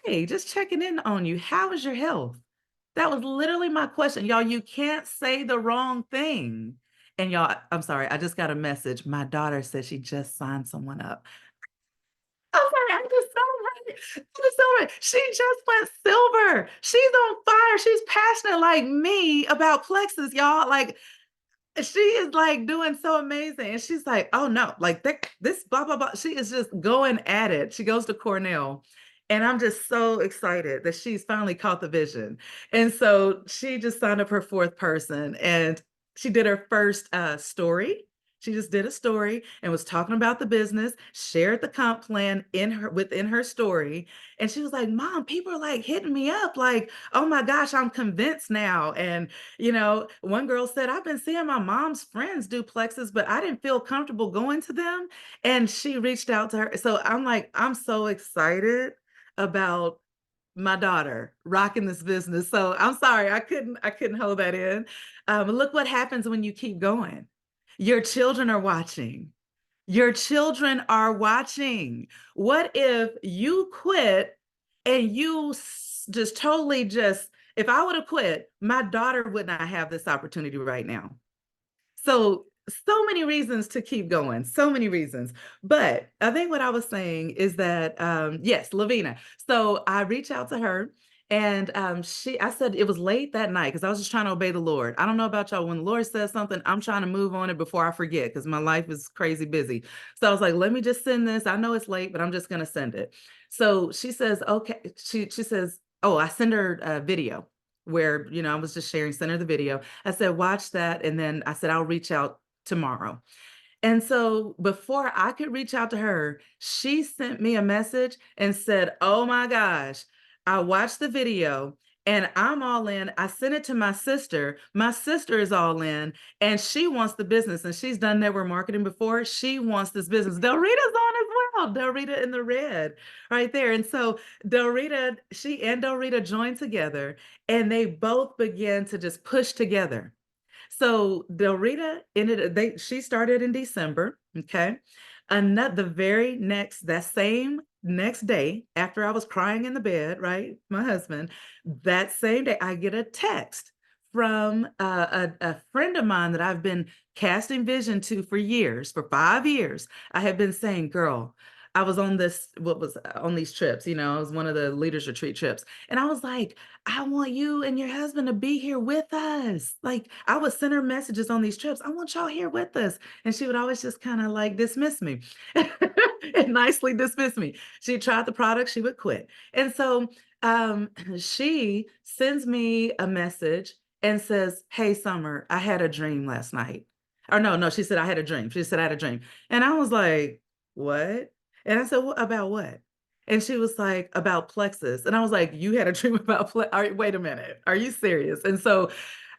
hey, just checking in on you. How is your health? That was literally my question. Y'all, you can't say the wrong thing. And y'all, I'm sorry, I just got a message. My daughter said she just signed someone up. I'm sorry, I'm just so ready. I'm just so ready. She just went silver. She's on fire. She's passionate like me about plexus, y'all. Like, she is like doing so amazing. And she's like, oh no, like this blah, blah, blah. She is just going at it. She goes to Cornell. And I'm just so excited that she's finally caught the vision. And so she just signed up her fourth person and she did her first story. She just did a story and was talking about the business, shared the comp plan within her story. And she was like, Mom, people are like hitting me up, like, oh my gosh, I'm convinced now. And one girl said, I've been seeing my mom's friends do plexus, but I didn't feel comfortable going to them. And she reached out to her. So I'm like, I'm so excited about my daughter rocking this business. So I'm sorry, I couldn't hold that in. Look what happens when you keep going. Your children are watching. Your children are watching. What if you quit and just totally if I would have quit, my daughter would not have this opportunity right now. So many reasons to keep going, so many reasons. But I think what I was saying is that, yes, Lavina. So I reached out to her and I said it was late that night because I was just trying to obey the Lord. I don't know about y'all. When the Lord says something, I'm trying to move on it before I forget because my life is crazy busy. So I was like, let me just send this. I know it's late, but I'm just going to send it. So she says, okay. She says, oh, I send her a video where, I was just send her the video. I said, watch that. And then I said, I'll reach out tomorrow. And so before I could reach out to her, she sent me a message and said, oh my gosh, I watched the video and I'm all in. I sent it to my sister. My sister is all in and she wants the business and she's done network marketing before. She wants this business. Del Rita's on as well. Del Rita in the red right there. And so she and Del Rita joined together and they both began to just push together. So Del Rita she started in December. Okay. That same next day, after I was crying in the bed, right? My husband, that same day, I get a text from a friend of mine that I've been casting vision to for years, for 5 years. I have been saying, girl, I was on on these trips, I was one of the leaders retreat trips. And I was like, I want you and your husband to be here with us. Like I would send her messages on these trips. I want y'all here with us. And she would always just kind of like dismiss me and nicely dismiss me. She tried the product, she would quit. And so she sends me a message and says, hey, Summer, I had a dream last night. Or no, she said, I had a dream. She said, I had a dream. And I was like, what? And I said, well, about what? And she was like, about plexus. And I was like, you had a dream about plexus? Wait a minute. Are you serious? And so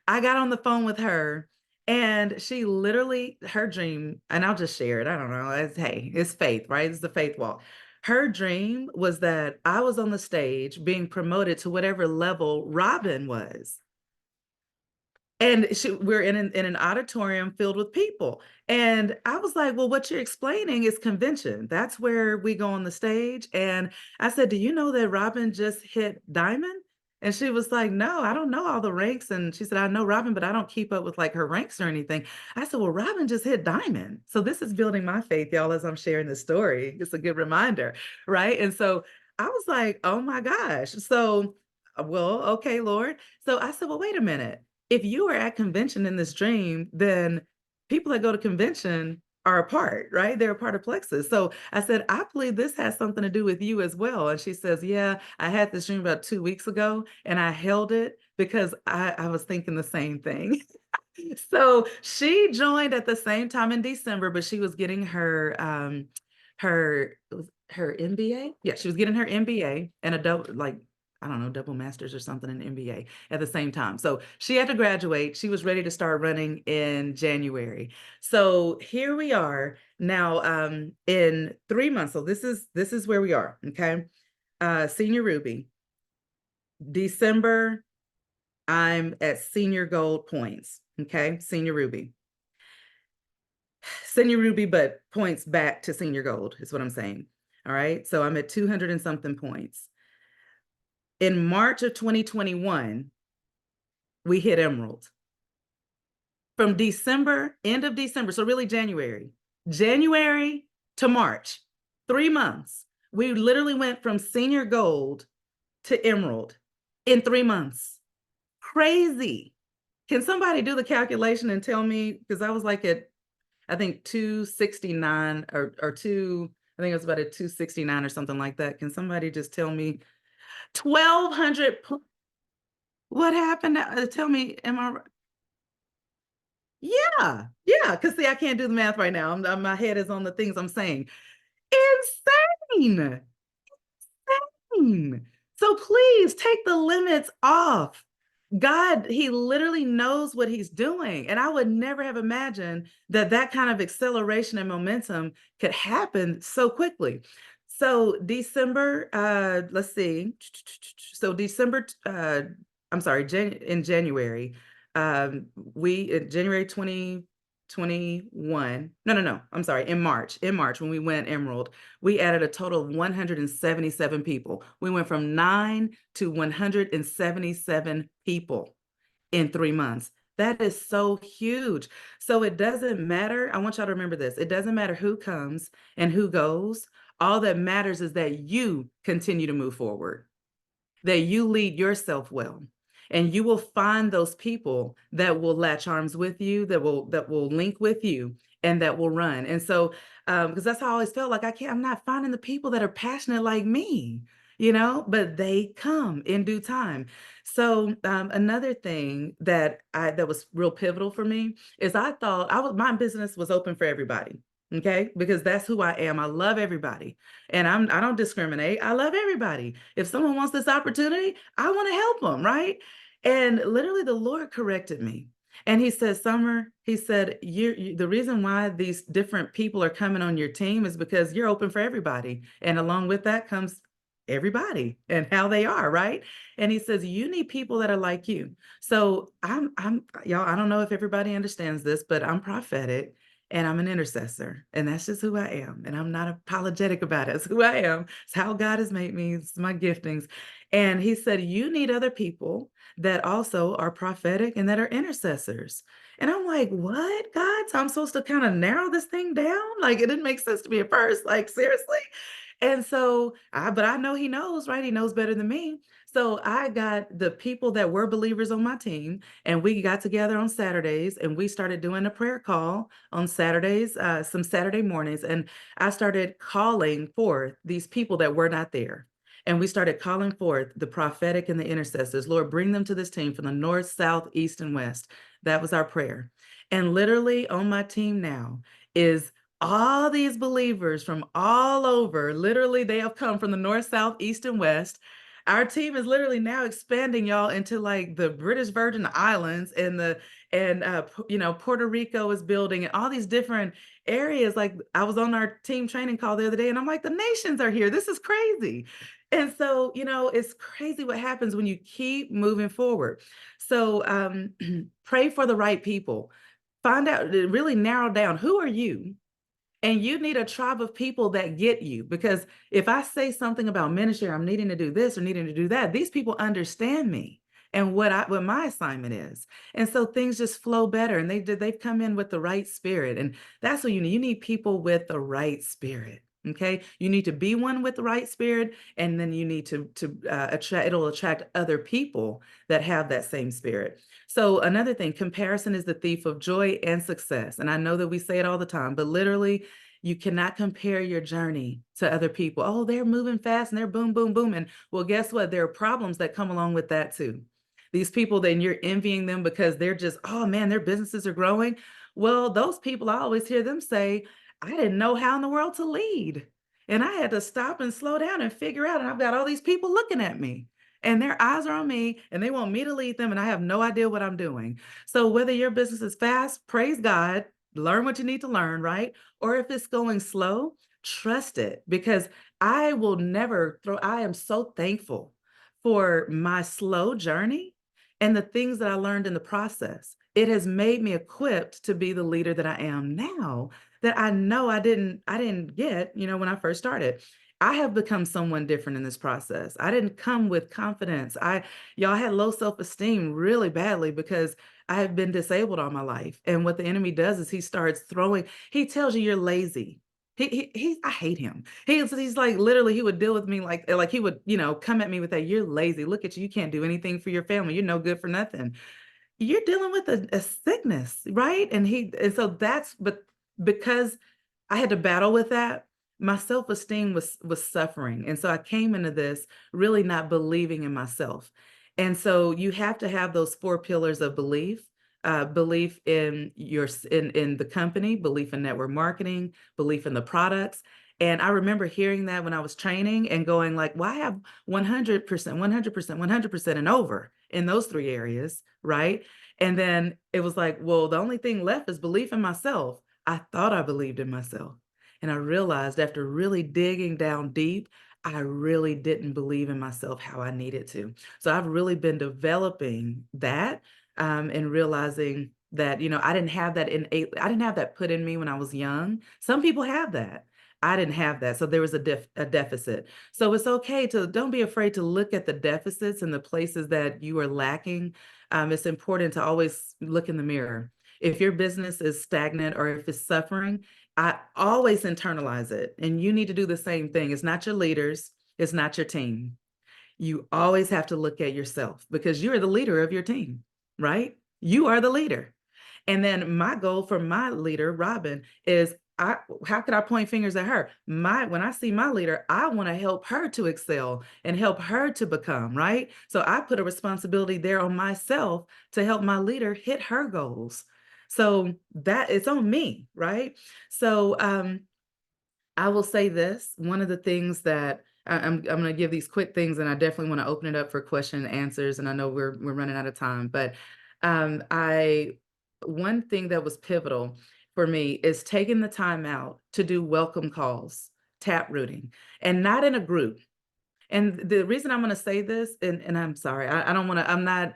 I got on the phone with her And she literally, her dream, and I'll just share it. I don't know. Hey, it's faith, right? It's the faith walk. Her dream was that I was on the stage being promoted to whatever level Robin was. And we're in an auditorium filled with people. And I was like, well, what you're explaining is convention. That's where we go on the stage. And I said, do you know that Robin just hit diamond? And she was like, no, I don't know all the ranks. And she said, I know Robin, but I don't keep up with like her ranks or anything. I said, well, Robin just hit diamond. So this is building my faith, y'all, as I'm sharing this story. It's a good reminder, right? And so I was like, oh my gosh. So, well, okay, Lord. So I said, well, wait a minute, if you are at convention in this dream, then people that go to convention are a part, right? They're a part of Plexus. So I said, I believe this has something to do with you as well. And she says, yeah, I had this dream about 2 weeks ago and I held it because I was thinking the same thing. So she joined at the same time in December, but she was getting her MBA. Yeah, she was getting her MBA and a double, like, I don't know, double masters or something in MBA at the same time. So she had to graduate. She was ready to start running in January. So here we are now, in 3 months. So this is where we are. Okay. Senior Ruby. December, I'm at senior gold points. Okay. Senior Ruby. Senior Ruby, but points back to senior gold is what I'm saying. All right. So I'm at 200 and something points. In March of 2021, we hit emerald. From December, end of December, so really January to March, 3 months, we literally went from senior gold to emerald in 3 months. Crazy. Can somebody do the calculation and tell me? Because I was like at, I think 269 or two, I think it was about a 269 or something like that. Can somebody just tell me 1,200? What happened? Tell me, am I? Yeah, yeah. Because see, I can't do the math right now. My head is on the things I'm saying. Insane. So please take the limits off. God, he literally knows what he's doing. And I would never have imagined that that kind of acceleration and momentum could happen so quickly. So December, let's see. So December, I'm sorry, in January, January 2021. No. I'm sorry. In March, when we went Emerald, we added a total of 177 people. We went from 9 to 177 people in 3 months. That is so huge. So it doesn't matter. I want y'all to remember this. It doesn't matter who comes and who goes. All that matters is that you continue to move forward, that you lead yourself well, and you will find those people that will latch arms with you, that will link with you, and that will run. And so because that's how I always felt, like I'm not finding the people that are passionate like me, but they come in due time. So another thing that was real pivotal for me is I thought my business was open for everybody. Okay, because that's who I am. I love everybody, and I don't discriminate. I love everybody. If someone wants this opportunity, I want to help them, right? And literally the Lord corrected me. And he said, Summer, he said, the reason why these different people are coming on your team is because you're open for everybody. And along with that comes everybody and how they are, right? And he says, you need people that are like you. So y'all, I don't know if everybody understands this, but I'm prophetic and I'm an intercessor. And that's just who I am. And I'm not apologetic about it. It's who I am. It's how God has made me. It's my giftings. And he said, you need other people that also are prophetic and that are intercessors. And I'm like, what, God? So I'm supposed to kind of narrow this thing down? Like, it didn't make sense to me at first. Like, seriously? And so but I know he knows, right? He knows better than me. So I got the people that were believers on my team, and we got together on Saturdays and we started doing a prayer call on Saturdays, some Saturday mornings. And I started calling forth these people that were not there. And we started calling forth the prophetic and the intercessors. Lord, bring them to this team from the north, south, east, and west. That was our prayer. And literally on my team now is all these believers from all over. Literally, they have come from the north, south, east, and west. Our team is literally now expanding, y'all, into like the British Virgin Islands and and Puerto Rico is building, and all these different areas. Like, I was on our team training call the other day, and I'm like, the nations are here. This is crazy. And so, it's crazy what happens when you keep moving forward. So pray for the right people. Find out, really narrow down, who are you? And you need a tribe of people that get you. Because if I say something about ministry, I'm needing to do this or needing to do that, these people understand me and what my assignment is. And so things just flow better. And they've come in with the right spirit. And that's what you need. You need people with the right spirit. Okay. You need to be one with the right spirit. And then you need to attract, it'll attract other people that have that same spirit. So another thing, comparison is the thief of joy and success. And I know that we say it all the time, but literally, you cannot compare your journey to other people. Oh, they're moving fast and they're boom, boom, boom. And well, guess what? There are problems that come along with that too. These people, then you're envying them because they're just, oh man, their businesses are growing. Well, those people, I always hear them say, I didn't know how in the world to lead. And I had to stop and slow down and figure out, and I've got all these people looking at me and their eyes are on me and they want me to lead them and I have no idea what I'm doing. So whether your business is fast, praise God, learn what you need to learn, right? Or if it's going slow, trust it, because I will never throw, I am so thankful for my slow journey and the things that I learned in the process. It has made me equipped to be the leader that I am now, that I know I didn't get, when I first started. I have become someone different in this process. I didn't come with confidence. Y'all, had low self-esteem really badly because I have been disabled all my life. And what the enemy does is he tells you you're lazy. I hate him. He's like, literally, he would deal with me like he would, come at me with that. You're lazy. Look at you. You can't do anything for your family. You're no good for nothing. You're dealing with a sickness, right? And so but because I had to battle with that, my self-esteem was suffering. And so I came into this really not believing in myself. And so you have to have those four pillars of belief. Belief in the company, belief in network marketing, belief in the products. And I remember hearing that when I was training and going like, well, I have 100%, 100%, 100% and over in those three areas, right? And then it was like, well, the only thing left is belief in myself. I thought I believed in myself. And I realized after really digging down deep, I really didn't believe in myself how I needed to. So I've really been developing that and realizing that, I didn't have that I didn't have that put in me when I was young. Some people have that. I didn't have that. So there was a deficit. So it's okay don't be afraid to look at the deficits and the places that you are lacking. It's important to always look in the mirror. If your business is stagnant or if it's suffering, I always internalize it. And you need to do the same thing. It's not your leaders. It's not your team. You always have to look at yourself because you are the leader of your team, right? You are the leader. And then my goal for my leader, Robin, is how can I point fingers at her? When I see my leader, I want to help her to excel and help her to become, right? So I put a responsibility there on myself to help my leader hit her goals. So that it's on me, right? So I will say this, one of the things that I'm going to give these quick things, and I definitely want to open it up for question and answers. And I know we're running out of time, but one thing that was pivotal for me is taking the time out to do welcome calls, tap rooting, and not in a group. And the reason I'm going to say this, and I'm sorry, I don't want to, I'm not,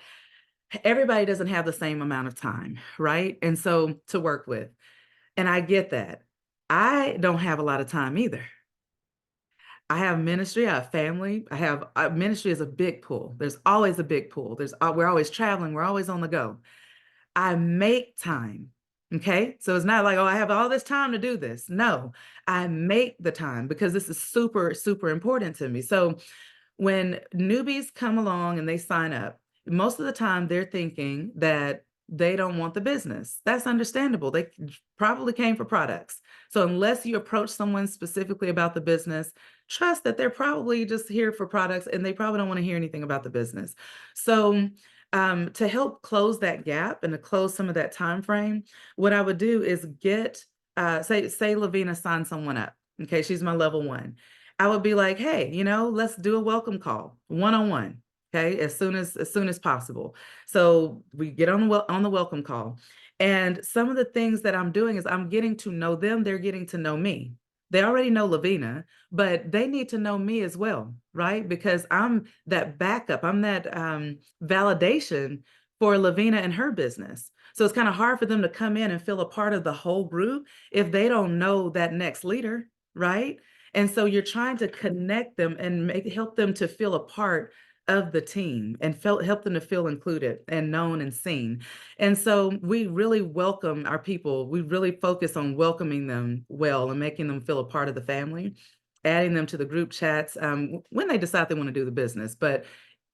everybody doesn't have the same amount of time, right? And so to work with, and I get that. I don't have a lot of time either. I have ministry, I have family, ministry is a big pool. There's always a big pool. We're always traveling, we're always on the go. I make time. Okay. So it's not like, oh, I have all this time to do this. No, I make the time because this is super, super important to me. So when newbies come along and they sign up, most of the time they're thinking that they don't want the business. That's understandable. They probably came for products. So unless you approach someone specifically about the business, trust that they're probably just here for products and they probably don't want to hear anything about the business. So to help close that gap and to close some of that time frame, what I would do is say Lavina signed someone up. Okay, she's my level one. I would be like, hey, let's do a welcome call, one-on-one. Okay, as soon as possible. So we get on the welcome call. And some of the things that I'm doing is I'm getting to know them, they're getting to know me. They already know Lavina, but they need to know me as well, right? Because I'm that backup, I'm that validation for Lavina and her business. So it's kind of hard for them to come in and feel a part of the whole group if they don't know that next leader, right? And so you're trying to connect them and help them to feel a part of the team and help them to feel included and known and seen. And so we really welcome our people. We really focus on welcoming them well and making them feel a part of the family, adding them to the group chats when they decide they want to do the business. But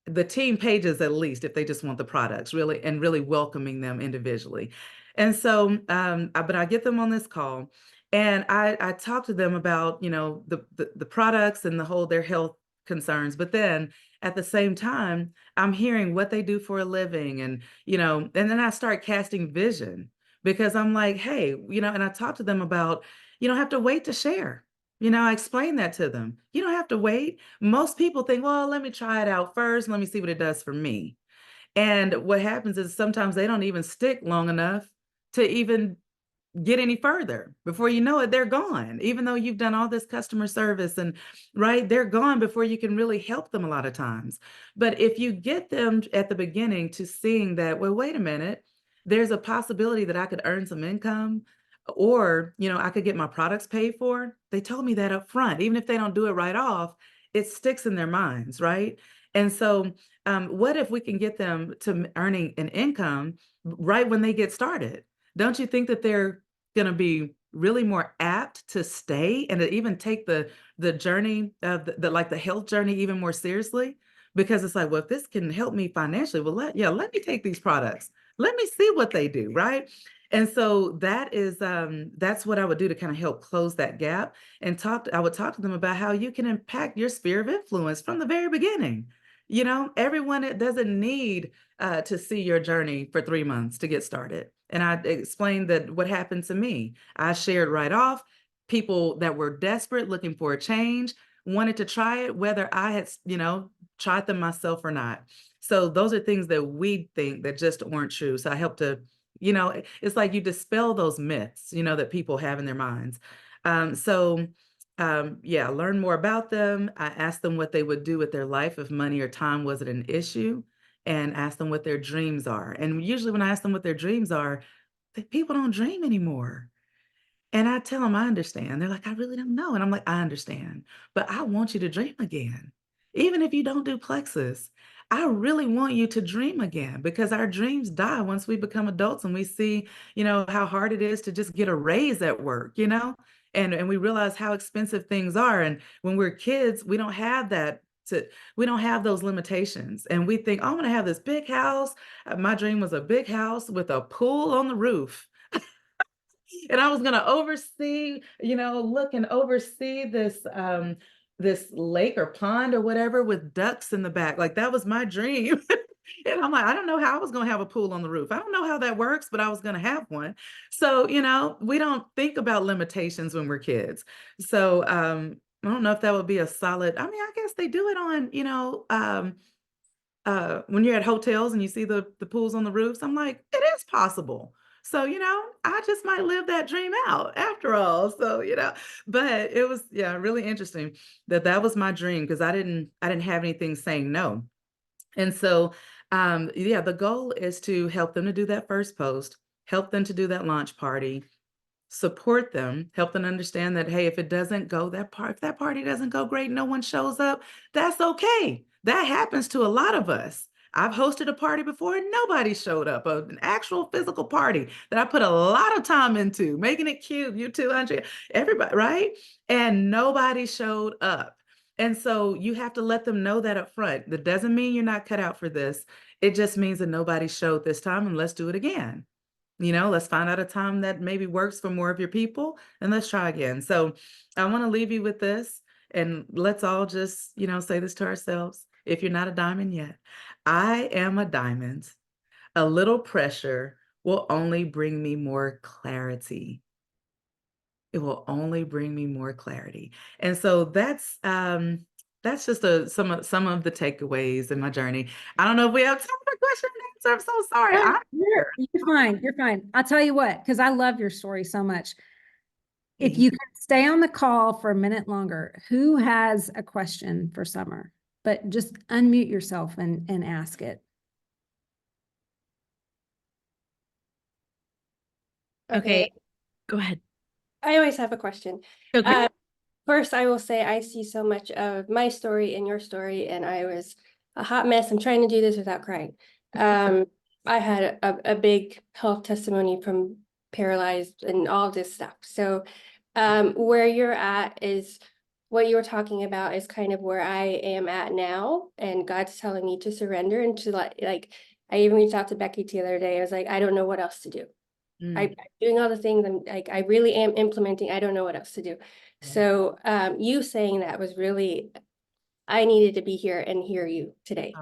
the team pages at least if they just want the products really and really welcoming them individually. And so but I get them on this call and I talk to them about the products and the whole their health concerns, but then at the same time I'm hearing what they do for a living, and and then I start casting vision because I'm like, hey, and I talk to them about you don't have to wait to share. I explain that to them. You don't have to wait. Most people think, well, let me try it out first. Let me see what it does for me. And what happens is sometimes they don't even stick long enough to even get any further. Before you know it, they're gone. Even though you've done all this customer service and right, they're gone before you can really help them a lot of times. But if you get them at the beginning to seeing that, well, wait a minute, there's a possibility that I could earn some income or, I could get my products paid for. They told me that up front. Even if they don't do it right off, it sticks in their minds, right? And so, what if we can get them to earning an income right when they get started? Don't you think that they're going to be really more apt to stay and to even take the journey of the health journey even more seriously? Because it's like, well, if this can help me financially, well, let me take these products. Let me see what they do, right? And so that's what I would do to kind of help close that gap and I would talk to them about how you can impact your sphere of influence from the very beginning. Everyone doesn't need to see your journey for 3 months to get started. And I explained that what happened to me. I shared right off. People that were desperate, looking for a change, wanted to try it, whether I had, tried them myself or not. So those are things that we think that just aren't true. So I help to, it's like you dispel those myths, that people have in their minds. Yeah, learn more about them. I asked them what they would do with their life if money or time wasn't an issue, and ask them what their dreams are. And usually when I ask them what their dreams are, people don't dream anymore. And I tell them I understand. They're like, I really don't know. And I'm like, I understand, but I want you to dream again. Even if you don't do plexus, I really want you to dream again because our dreams die once we become adults and we see, how hard it is to just get a raise at work, and we realize how expensive things are. And when we're kids, we don't have that. We don't have those limitations. And we think, oh, I'm going to have this big house. My dream was a big house with a pool on the roof, and I was gonna oversee, look and oversee this lake or pond or whatever with ducks in the back. Like that was my dream. And I'm like, I don't know how I was gonna have a pool on the roof. I don't know how that works, but I was gonna have one. So, we don't think about limitations when we're kids. So I don't know if that would be a solid, I mean, I guess they do it on, when you're at hotels and you see the pools on the roofs. I'm like, it is possible. So, I just might live that dream out after all. So, but it was, yeah, really interesting that was my dream because I didn't have anything saying no. And so, yeah, the goal is to help them to do that first post, help them to do that launch party, support them, help them understand that, hey, if it doesn't go if that party doesn't go great, no one shows up, that's okay. That happens to a lot of us. I've hosted a party before and nobody showed up, an actual physical party that I put a lot of time into, making it cute, you too, Andrea, everybody, right? And nobody showed up. And so you have to let them know that up front. That doesn't mean you're not cut out for this. It just means that nobody showed this time and let's do it again. Let's find out a time that maybe works for more of your people and let's try again. So I want to leave you with this and let's all just, say this to ourselves. If you're not a diamond yet, I am a diamond. A little pressure will only bring me more clarity. It will only bring me more clarity. And so that's that's just some of the takeaways in my journey. I don't know if we have time for question and answer. I'm so sorry. Oh, I'm here. you're fine. You're fine. I'll tell you what, because I love your story so much. If Thank you can stay on the call for a minute longer, who has a question for Summer? But just unmute yourself and ask it. Okay. Okay, Go ahead. I always have a question. Okay. First, I will say I see so much of my story in your story, and I was a hot mess. I'm trying to do this without crying. I had a big health testimony from paralyzed and all this stuff. So, where you're at is what you were talking about is kind of where I am at now, and God's telling me to surrender and to like I even reached out to Becky the other day. I was like, I don't know what else to do. I'm doing all the things. I'm like, I really am implementing. I don't know what else to do. So you saying that was really, I needed to be here and hear you today.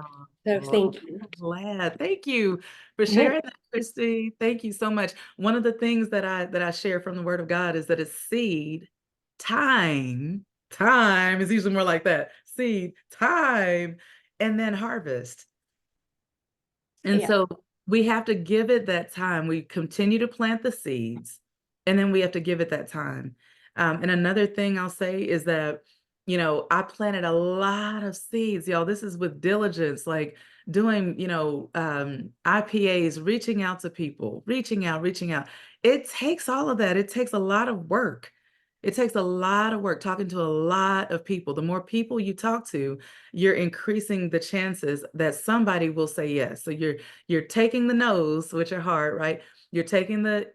So Oh, thank you. I'm glad. Thank you for sharing that, Christy. Thank you so much. One of the things that I share from the Word of God is that it's seed, time is usually more like that. Seed, time, and then harvest. And Yeah. so we have to give it that time. We continue to plant the seeds, and then we have to give it that time. And another thing I'll say is that, I planted a lot of seeds, y'all. This is with diligence, like doing, IPAs, reaching out to people, reaching out. It takes all of that. It takes a lot of work. It takes a lot of work talking to a lot of people. The more people you talk to, you're increasing the chances that somebody will say yes. So you're taking the no's, which are hard, right? You're taking the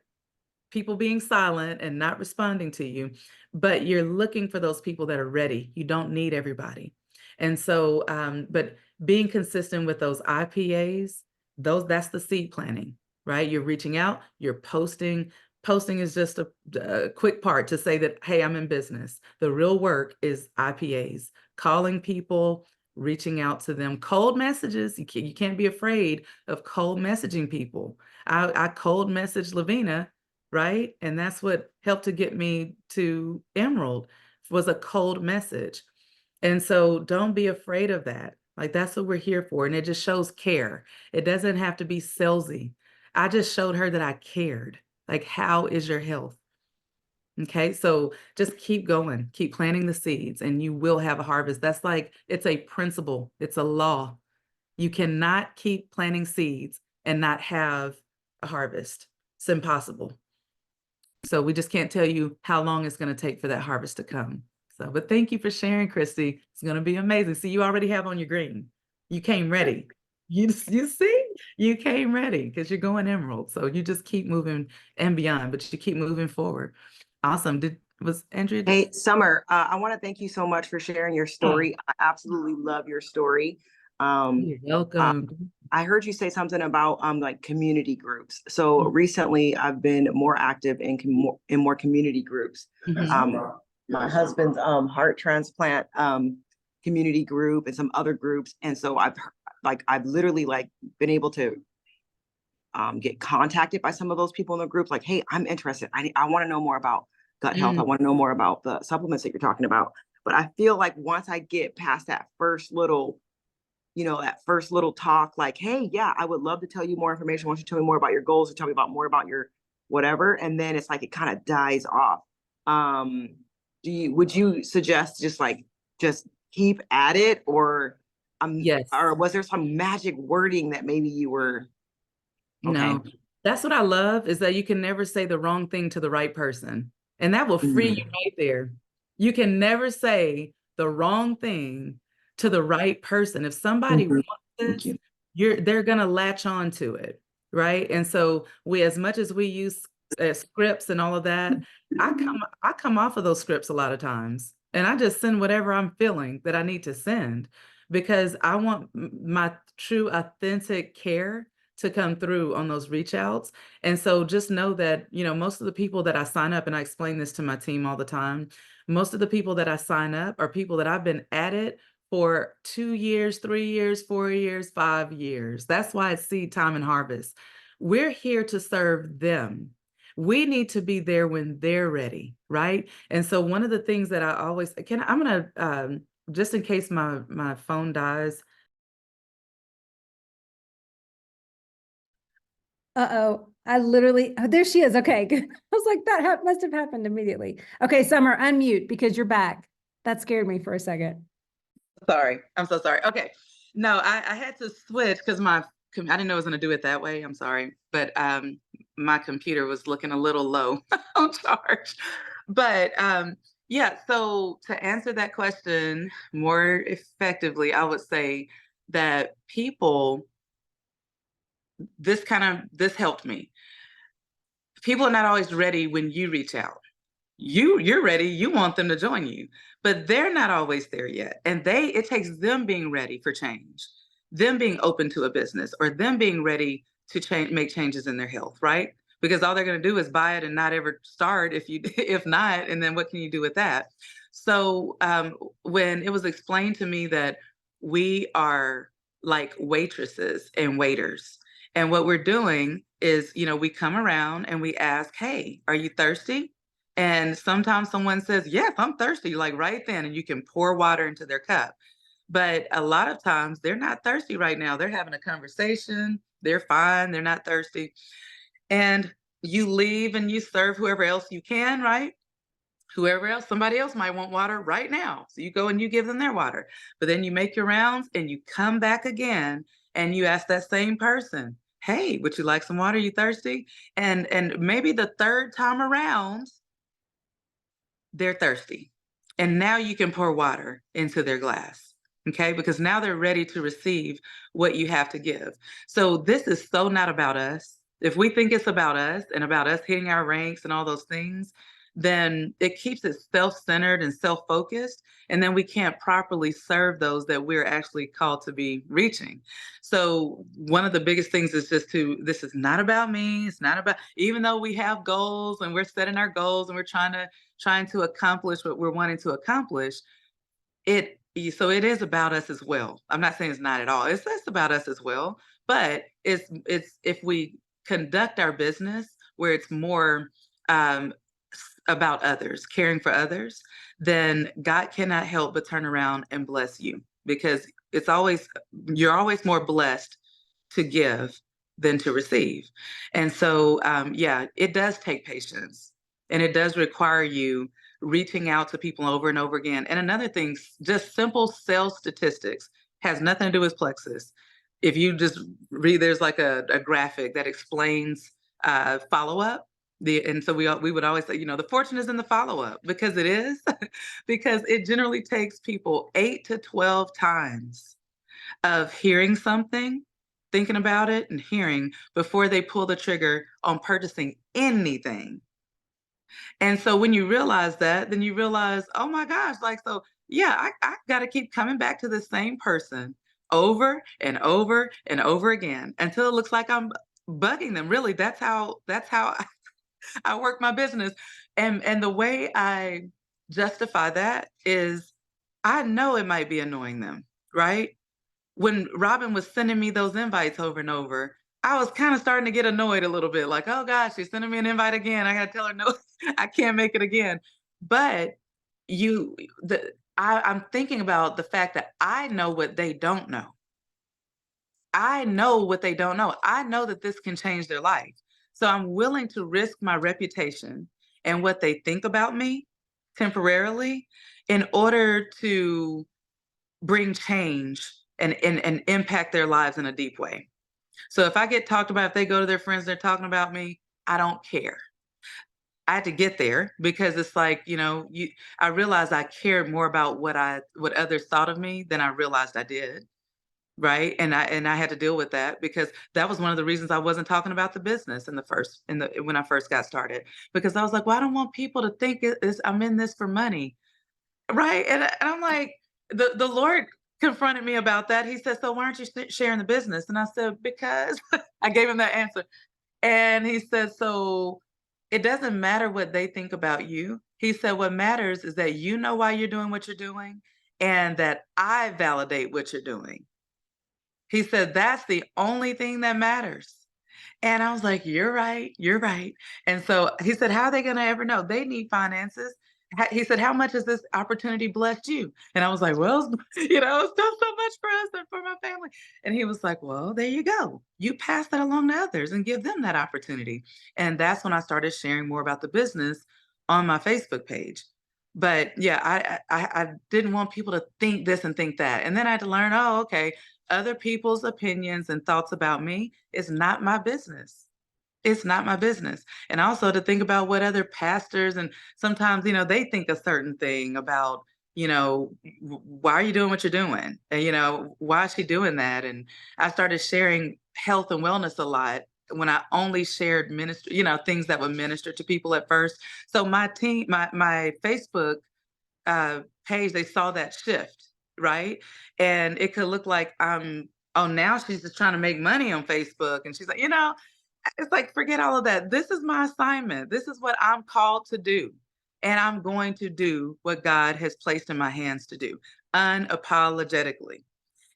people being silent and not responding to you, but you're looking for those people that are ready. You don't need everybody. And so, but being consistent with those IPAs, that's the seed planting, right? You're reaching out, you're posting. Posting is just a quick part to say that, hey, I'm in business. The real work is IPAs, calling people, reaching out to them, cold messages. You can't be afraid of cold messaging people. I cold messaged Lavina, right? And that's what helped to get me to Emerald, was a cold message. And so don't be afraid of that. Like, that's what we're here for. And it just shows care. It doesn't have to be salesy. I just showed her that I cared. Like, how is your health? Okay, so just keep going, keep planting the seeds, and you will have a harvest. That's like, it's a principle, it's a law. You cannot keep planting seeds and not have a harvest. It's impossible. So we just can't tell you how long it's going to take for that harvest to come. So, but thank you for sharing, Christy. It's going to be amazing. See, you already have on your green. You came ready. You see, you came ready because you're going emerald. So you just keep moving and beyond, but you keep moving forward. Awesome. Was Andrea? Hey, Summer, I want to thank you so much for sharing your story. I absolutely love your story. You're welcome. I heard you say something about like community groups. So recently, I've been more active in more community groups. My husband's heart transplant community group and some other groups, and so I've literally been able to get contacted by some of those people in the group. Like, hey, I'm interested. I want to know more about gut health. I want to know more about the supplements that you're talking about. But I feel like once I get past that first little talk, like, hey, yeah, I would love to tell you more information. Why don't you tell me more about your goals, or tell me more about your whatever? And then it's like it kind of dies off. Would you suggest just keep at it, or Yes. or was there some magic wording that maybe you were No, that's what I love, is that you can never say the wrong thing to the right person. And that will free you right there. You can never say the wrong thing to the right person. If somebody wants this, they're gonna latch on to it, right? And so as much as we use scripts and all of that, I come off of those scripts a lot of times, and I just send whatever I'm feeling that I need to send, because I want my true authentic care to come through on those reach outs. And so just know that, most of the people that I sign up, and I explain this to my team all the time, most of the people that I sign up are people that I've been at it for 2 years, 3 years, 4 years, 5 years. That's why it's seed time and harvest. We're here to serve them. We need to be there when they're ready, right? And so one of the things that I always I'm going to just in case my phone dies. Uh-oh, I literally, oh, there she is. Okay. I was like, that must have happened immediately. Okay, Summer, unmute because you're back. That scared me for a second. Sorry, I'm so sorry. Okay, no, I had to switch because I didn't know I was going to do it that way. I'm sorry, but my computer was looking a little low on charge. But yeah, so to answer that question more effectively, I would say that this helped me. People are not always ready when you reach out. You're ready, you want them to join you, but they're not always there yet. And it takes them being ready for change, them being open to a business, or them being ready to make changes in their health, right? Because all they're going to do is buy it and not ever start if not, and then what can you do with that? So when it was explained to me that we are like waitresses and waiters, and what we're doing is, we come around and we ask, hey, are you thirsty? And sometimes someone says, yes, I'm thirsty, like right then, and you can pour water into their cup. But a lot of times they're not thirsty right now. They're having a conversation. They're fine. They're not thirsty. And you leave and you serve whoever else you can, right? Somebody else might want water right now. So you go and you give them their water. But then you make your rounds and you come back again and you ask that same person, hey, would you like some water? You thirsty? And maybe the third time around, they're thirsty. And now you can pour water into their glass. Okay, because now they're ready to receive what you have to give. So this is so not about us. If we think it's about us and about us hitting our ranks and all those things, then it keeps it self-centered and self-focused. And then we can't properly serve those that we're actually called to be reaching. So one of the biggest things is this is not about me. It's not about, even though we have goals and we're setting our goals and we're trying to accomplish what we're wanting to accomplish, so it is about us as well. I'm not saying it's not at all. It's about us as well, but it's if we conduct our business where it's more about others, caring for others, then God cannot help but turn around and bless you, because you're always more blessed to give than to receive. And so, yeah, it does take patience, and it does require you reaching out to people over and over again. And another thing, just simple sales statistics, has nothing to do with Plexus. If you just read, there's like a graphic that explains follow-up. And so we would always say, the fortune is in the follow-up, because it is, because it generally takes people 8 to 12 times of hearing something, thinking about it and hearing, before they pull the trigger on purchasing anything. And so when you realize that, then you realize, oh my gosh, like, so yeah, I got to keep coming back to the same person over and over and over again until it looks like I'm bugging them. Really, that's how I work my business. And the way I justify that is, I know it might be annoying them, right? When Robin was sending me those invites over and over, I was kind of starting to get annoyed a little bit, like, oh gosh, she's sending me an invite again. I got to tell her, no, I can't make it again. But I'm thinking about the fact that I know what they don't know. I know what they don't know. I know that this can change their life. So I'm willing to risk my reputation and what they think about me temporarily in order to bring change and impact their lives in a deep way. So if I get talked about, if they go to their friends, they're talking about me, I don't care. I had to get there, because it's like, I realized I cared more about what others thought of me than I realized I did. Right. And I had to deal with that, because that was one of the reasons I wasn't talking about the business when I first got started, because I was like, well, I don't want people to think I'm in this for money. Right. And I'm like, the Lord confronted me about that. He said, so why aren't you sharing the business? And I said, because I gave him that answer. And he said, so it doesn't matter what they think about you. He said, what matters is that you know why you're doing what you're doing, and that I validate what you're doing. He said, that's the only thing that matters. And I was like, you're right. You're right. And so he said, how are they going to ever know? They need finances. he said, how much has this opportunity blessed you? And I was like, well, you know, it's done so much for us and for my family. And he was like, well, there you go. You pass that along to others and give them that opportunity. And that's when I started sharing more about the business on my Facebook page. But yeah, I didn't want people to think this and think that. And then I had to learn, oh, okay, other people's opinions and thoughts about me is not my business. It's not my business. And also to think about what other pastors, and sometimes, you know, they think a certain thing about, you know, why are you doing what you're doing? And, you know, why is she doing that? And I started sharing health and wellness a lot when I only shared ministry, you know, things that would minister to people at first. So my team, my Facebook page, they saw that shift, right? And it could look like oh, now she's just trying to make money on Facebook. And she's like, you know, it's like, forget all of that. This is my assignment. This is what I'm called to do. And I'm going to do what God has placed in my hands to do unapologetically.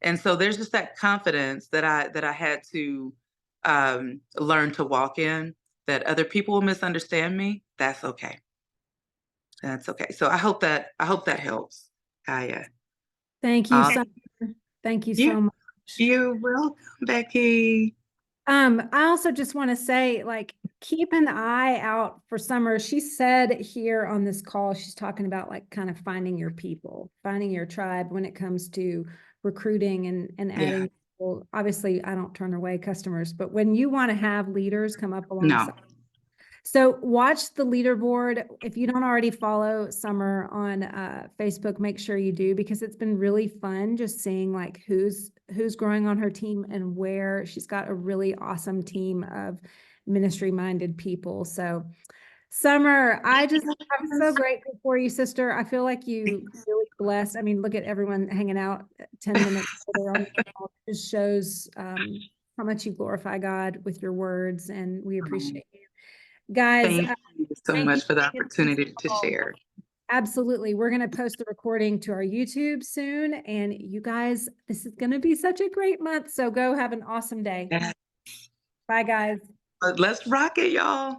And so there's just that confidence that I had to learn to walk in, that other people will misunderstand me. That's okay. That's okay. So I hope that helps. Thank you so much. Thank you so much. You're welcome, Becky. I also just want to say, like, keep an eye out for Summer. She said here on this call, she's talking about like kind of finding your people, finding your tribe when it comes to recruiting and adding people. Obviously, I don't turn away customers, but when you want to have leaders come up alongside. So watch the leaderboard. If you don't already follow Summer on Facebook, make sure you do, because it's been really fun just seeing like who's growing on her team and where. She's got a really awesome team of ministry-minded people. So Summer, I'm so grateful for you, sister. I feel like you really blessed. I mean, look at everyone hanging out 10 minutes later on the call. It just shows how much you glorify God with your words, and we appreciate you. Guys, thank you so much for the opportunity to share. Absolutely. We're going to post the recording to our YouTube soon. And you guys, this is going to be such a great month. So go have an awesome day. Yes. Bye, guys. Let's rock it, y'all.